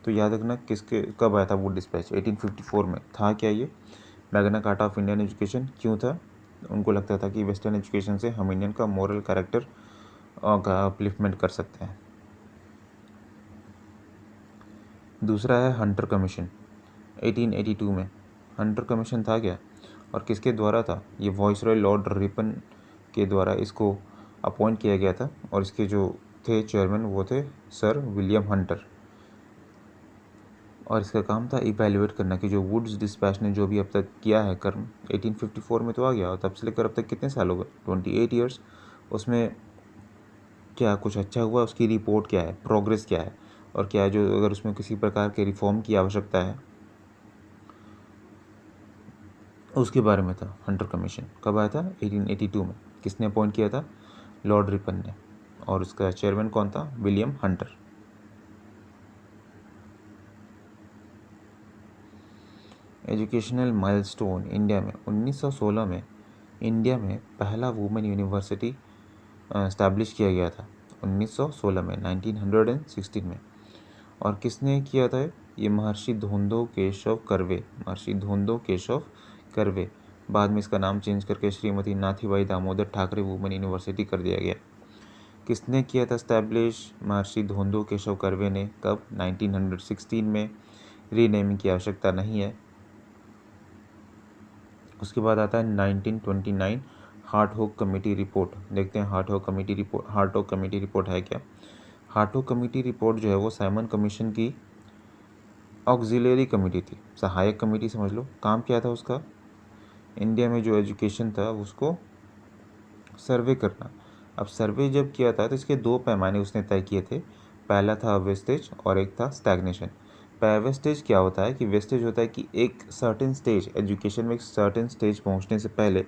तो याद रखना किसके कब आया था वुड डिस्पैच, 1854 में। था क्या ये, Magna carta of Indian education. क्यों था, उनको लगता था कि वेस्टर्न एजुकेशन से हम इंडियन का मोरल कैरेक्टर का अपलिफ्टमेंट कर सकते हैं। दूसरा है हंटर कमीशन, 1882 में। हंटर कमीशन था क्या और किसके द्वारा था, ये वाइसरॉय लॉर्ड रिपन के द्वारा इसको अपॉइंट किया गया था, और इसके जो थे चेयरमैन वो थे सर विलियम हंटर। और इसका काम था इवेल्युएट करना कि जो वुड्स डिस्पैच ने जो भी अब तक किया है कर्म, 1854 में तो आ गया, और तब से लेकर अब तक कितने साल हो गए, 28 ईयर्स, उसमें क्या कुछ अच्छा हुआ, उसकी रिपोर्ट क्या है, प्रोग्रेस क्या है, और क्या जो अगर उसमें किसी प्रकार के रिफॉर्म की आवश्यकता है उसके बारे में था। हंटर कमीशन कब आया था, 1882 में। किसने अपॉइंट किया था, लॉर्ड रिपन ने, और उसका चेयरमैन कौन था, William Hunter. Educational milestone India में, 1916 में इंडिया में पहला वुमेन यूनिवर्सिटी इस्टेब्लिश किया गया था, 1916 में, 1916 में। और किसने किया था ये, महर्षि धोंदो केशव कर्वे, महर्षि धोंदो केशव कर्वे। बाद में इसका नाम चेंज करके श्रीमती नाथीबाई दामोदर ठाकरे वुमेन यूनिवर्सिटी कर दिया गया। किसने किया था इस्टेब्लिश, महर्षि धोंदो केशव कर्वे ने। कब, 1916 में। रीनेमिंग की आवश्यकता नहीं है। उसके बाद आता है 1929 हार्टहोग कमेटी रिपोर्ट। देखते हैं हार्टहोग कमेटी रिपोर्ट है क्या। हार्टहोग कमेटी रिपोर्ट जो है वो साइमन कमीशन की ऑक्सिलरी कमेटी थी, सहायक कमेटी समझ लो। काम क्या था उसका, इंडिया में जो एजुकेशन था उसको सर्वे करना। अब सर्वे जब किया था तो इसके 2 पैमाने उसने तय किए थे, पहला था वेस्टेज और एक था स्टैग्नेशन। वेस्टेज क्या होता है कि वेस्टेज होता है कि एक सर्टेन स्टेज, एजुकेशन में एक सर्टेन स्टेज पहुंचने से पहले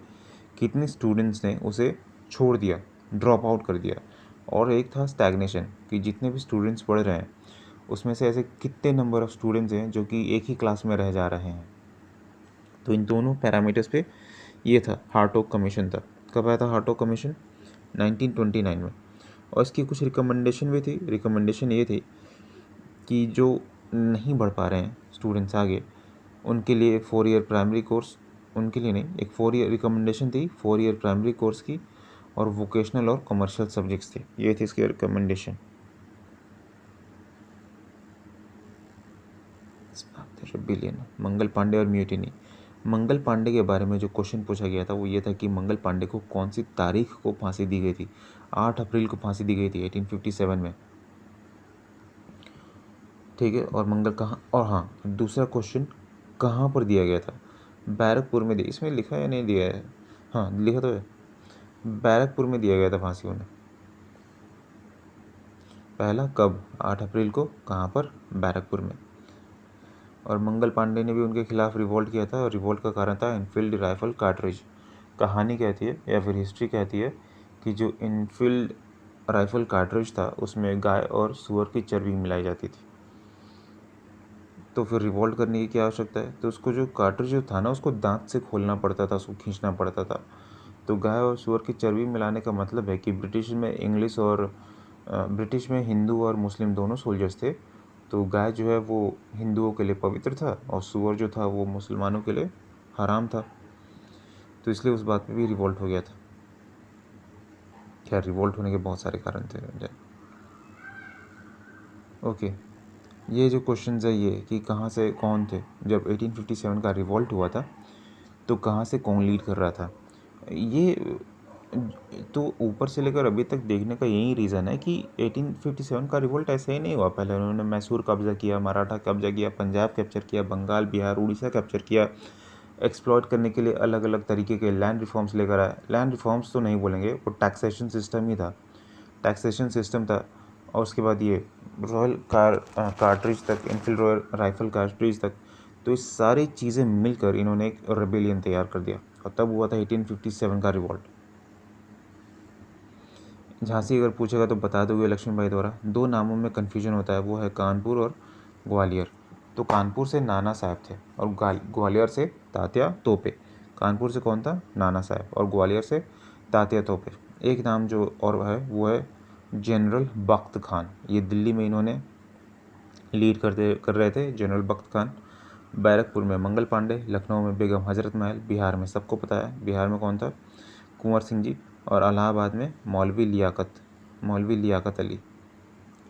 कितने स्टूडेंट्स ने उसे छोड़ दिया, ड्रॉप आउट कर दिया। और एक था स्टैग्नेशन, कि जितने भी स्टूडेंट्स पढ़ रहे हैं उसमें से ऐसे कितने नंबर ऑफ़ स्टूडेंट्स हैं जो कि एक ही क्लास में रह जा रहे हैं। तो इन दोनों पैरामीटर्स पे ये था, हार्टोग कमीशन था। कब आया था हार्टोग कमीशन? 1929 में। और इसकी कुछ रिकमेंडेशन भी थी। रिकमेंडेशन ये थी कि जो नहीं बढ़ पा रहे हैं स्टूडेंट्स आगे, उनके लिए 4 ईयर प्राइमरी कोर्स, उनके लिए नहीं, एक 4 ईयर रिकमेंडेशन थी 4 ईयर प्राइमरी कोर्स की, और वोकेशनल और कमर्शियल सब्जेक्ट्स थे, ये थी इसकी रिकमेंडेशन। रिबेलियन, मंगल पांडे और म्यूटिनी। मंगल पांडे के बारे में जो क्वेश्चन पूछा गया था वो ये था कि मंगल पांडे को कौन सी तारीख को फांसी दी गई थी? 8 अप्रैल को फांसी दी गई थी 1857 में, ठीक है। और मंगल कहाँ, और हाँ दूसरा क्वेश्चन, कहाँ पर दिया गया था? बैरकपुर में दिया, इसमें लिखा या नहीं दिया है? हाँ लिखा तो है, बैरकपुर में दिया गया था फांसी उन्हें। पहला कब? 8 अप्रैल को। कहाँ पर? बैरकपुर में। और मंगल पांडे ने भी उनके खिलाफ रिवोल्ट किया था, और रिवोल्ट का कारण था इनफील्ड राइफल कार्ट्रिज। कहानी कहती है या फिर हिस्ट्री कहती है कि जो इनफील्ड राइफल कार्ट्रिज था उसमें गाय और सुअर की चर्बी मिलाई जाती थी। तो फिर रिवोल्ट करने की क्या आवश्यकता है? तो उसको जो कार्ट्रिज जो था ना, उसको दांत से खोलना पड़ता था, उसको खींचना पड़ता था। तो गाय और सुअर की चर्बी मिलाने का मतलब है कि ब्रिटिश में हिंदू और मुस्लिम दोनों सोल्जर्स थे। तो गाय जो है वो हिंदुओं के लिए पवित्र था, और सुअर जो था वो मुसलमानों के लिए हराम था। तो इसलिए उस बात पे भी रिवोल्ट हो गया था। खैर, रिवोल्ट होने के बहुत सारे कारण थे। ओके, ये जो क्वेश्चन है ये कि कहाँ से कौन थे जब 1857 का रिवोल्ट हुआ था, तो कहाँ से कौन लीड कर रहा था? ये तो ऊपर से लेकर अभी तक देखने का यही रीज़न है कि 1857 का रिवोल्ट ऐसे ही नहीं हुआ। पहले उन्होंने मैसूर कब्जा किया, मराठा कब्जा किया, पंजाब कैप्चर किया, बंगाल, बिहार, उड़ीसा कैप्चर किया। एक्सप्लॉइट करने के लिए अलग अलग तरीके के लैंड रिफॉर्म्स लेकर आए। लैंड रिफॉर्म्स तो नहीं बोलेंगे, वो टैक्सेशन सिस्टम ही था। टैक्सेशन सिस्टम था। और उसके बाद ये कार्ट्रिज तक, इनफील्ड रॉयल राइफल कार्ट्रिज तक, तो ये सारी चीज़ें मिलकर इन्होंने एक रेबेलियन तैयार कर दिया, और तब हुआ था 1857 का रिवॉल्ट। झांसी अगर पूछेगा तो बता दोगे लक्ष्मीबाई द्वारा। दो नामों में कन्फ्यूजन होता है, वो है कानपुर और ग्वालियर। तो कानपुर से नाना साहब थे, और ग्वालियर से तात्या तोपे। कानपुर से कौन था? नाना साहब। और ग्वालियर से तात्या तोपे। एक नाम जो और है वो है जनरल बख्त खान। ये दिल्ली में इन्होंने लीड कर रहे थे, जनरल बख्त खान। बैरकपुर में मंगल पांडे, लखनऊ में बेगम हजरत महल, बिहार में सबको पता है बिहार में कौन था? कुंवर सिंह जी। और इलाहाबाद में मौलवी लियाकत अली,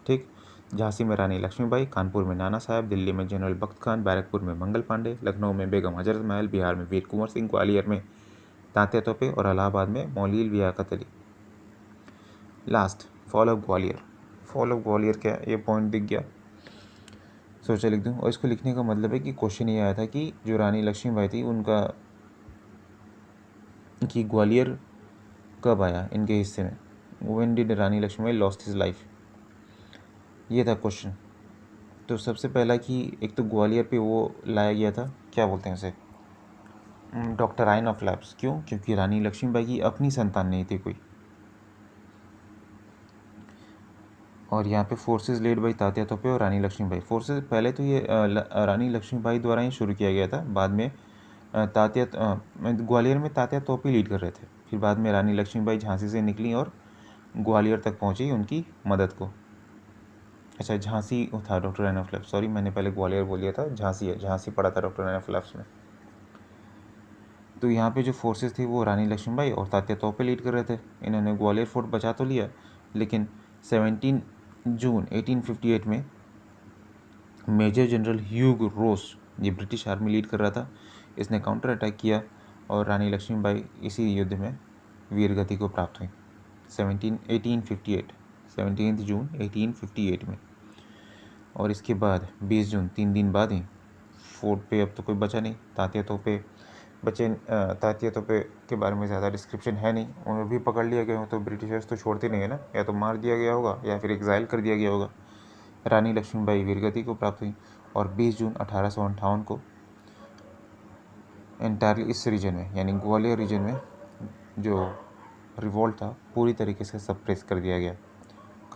ठीक। झांसी में रानी लक्ष्मीबाई, कानपुर में नाना साहब, दिल्ली में जनरल बख्त खान, बैरकपुर में मंगल पांडे, लखनऊ में बेगम हजरत महल, बिहार में वीर कुंवर सिंह, ग्वालियर में तात्या तोपे, और इलाहाबाद में Maulvi Liaquat Ali. Last, fall of Gwalior. Fall of Gwalior क्या है? ये पॉइंट दिख गया, सोचा लिख दूँ। और इसको लिखने का मतलब है कि क्वेश्चन ये आया था कि जो रानी लक्ष्मीबाई थी उनका, कि ग्वालियर कब आया इनके हिस्से में, when did Rani Lakshmibai lost his life, ये था क्वेश्चन। तो सबसे पहला कि एक तो ग्वालियर पे वो लाया गया था, क्या बोलते हैं उसे, डॉक्टराइन ऑफ लैब्स। क्यों? क्योंकि रानी लक्ष्मीबाई की अपनी संतान नहीं थी कोई। और यहाँ पे फोर्सेस लेड बाई तात्या तोपे और रानी लक्ष्मीबाई। फोर्सेस पहले तो ये रानी लक्ष्मीबाई द्वारा ही शुरू किया गया था, बाद में ग्वालियर में तात्या तोपे लीड कर रहे थे। फिर बाद में रानी लक्ष्मीबाई झांसी से निकली और ग्वालियर तक पहुँची उनकी मदद को। अच्छा, झांसी था doctor reign of labs, sorry मैंने पहले ग्वालियर बोल दिया था, झांसी है, झांसी पड़ा था डॉक्टर राइन ऑफ लैब्स में। तो यहाँ पे जो फोर्सेस थी वो रानी लक्ष्मीबाई और तात्या तोपे लीड कर रहे थे। इन्होंने ग्वालियर फोर्ट बचा तो लिया, लेकिन 17 जून 1858 में मेजर जनरल ह्यूग रोस, ये ब्रिटिश आर्मी लीड कर रहा था, इसने काउंटर अटैक किया, और रानी लक्ष्मीबाई इसी युद्ध में वीरगति को प्राप्त हुई 17 जून 1858 में। और इसके बाद 20 जून, 3 दिन बाद ही, फोर्ट पे अब तो कोई बचा नहीं, तात्या तोपे बचे। तात्या तोपे के बारे में ज़्यादा डिस्क्रिप्शन है नहीं, उन्हें भी पकड़ लिया गया हो तो ब्रिटिशर्स तो छोड़ते नहीं है ना, या तो मार दिया गया होगा या फिर एग्जाइल कर दिया गया होगा। रानी लक्ष्मीबाई वीरगति को प्राप्त हुई, और 20 जून 1858 को एंटायरली इस रीजन में, यानी ग्वालियर रीजन में, जो रिवोल्ट था पूरी तरीके से सप्रेस कर दिया गया।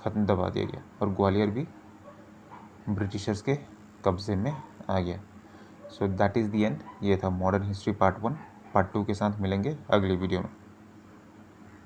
ख़त्म दबा दिया गया और ग्वालियर भी ब्रिटिशर्स के कब्ज़े में आ गया। So that is the and. ये था मॉडर्न हिस्ट्री पार्ट 1। पार्ट 2 के साथ मिलेंगे अगली वीडियो में।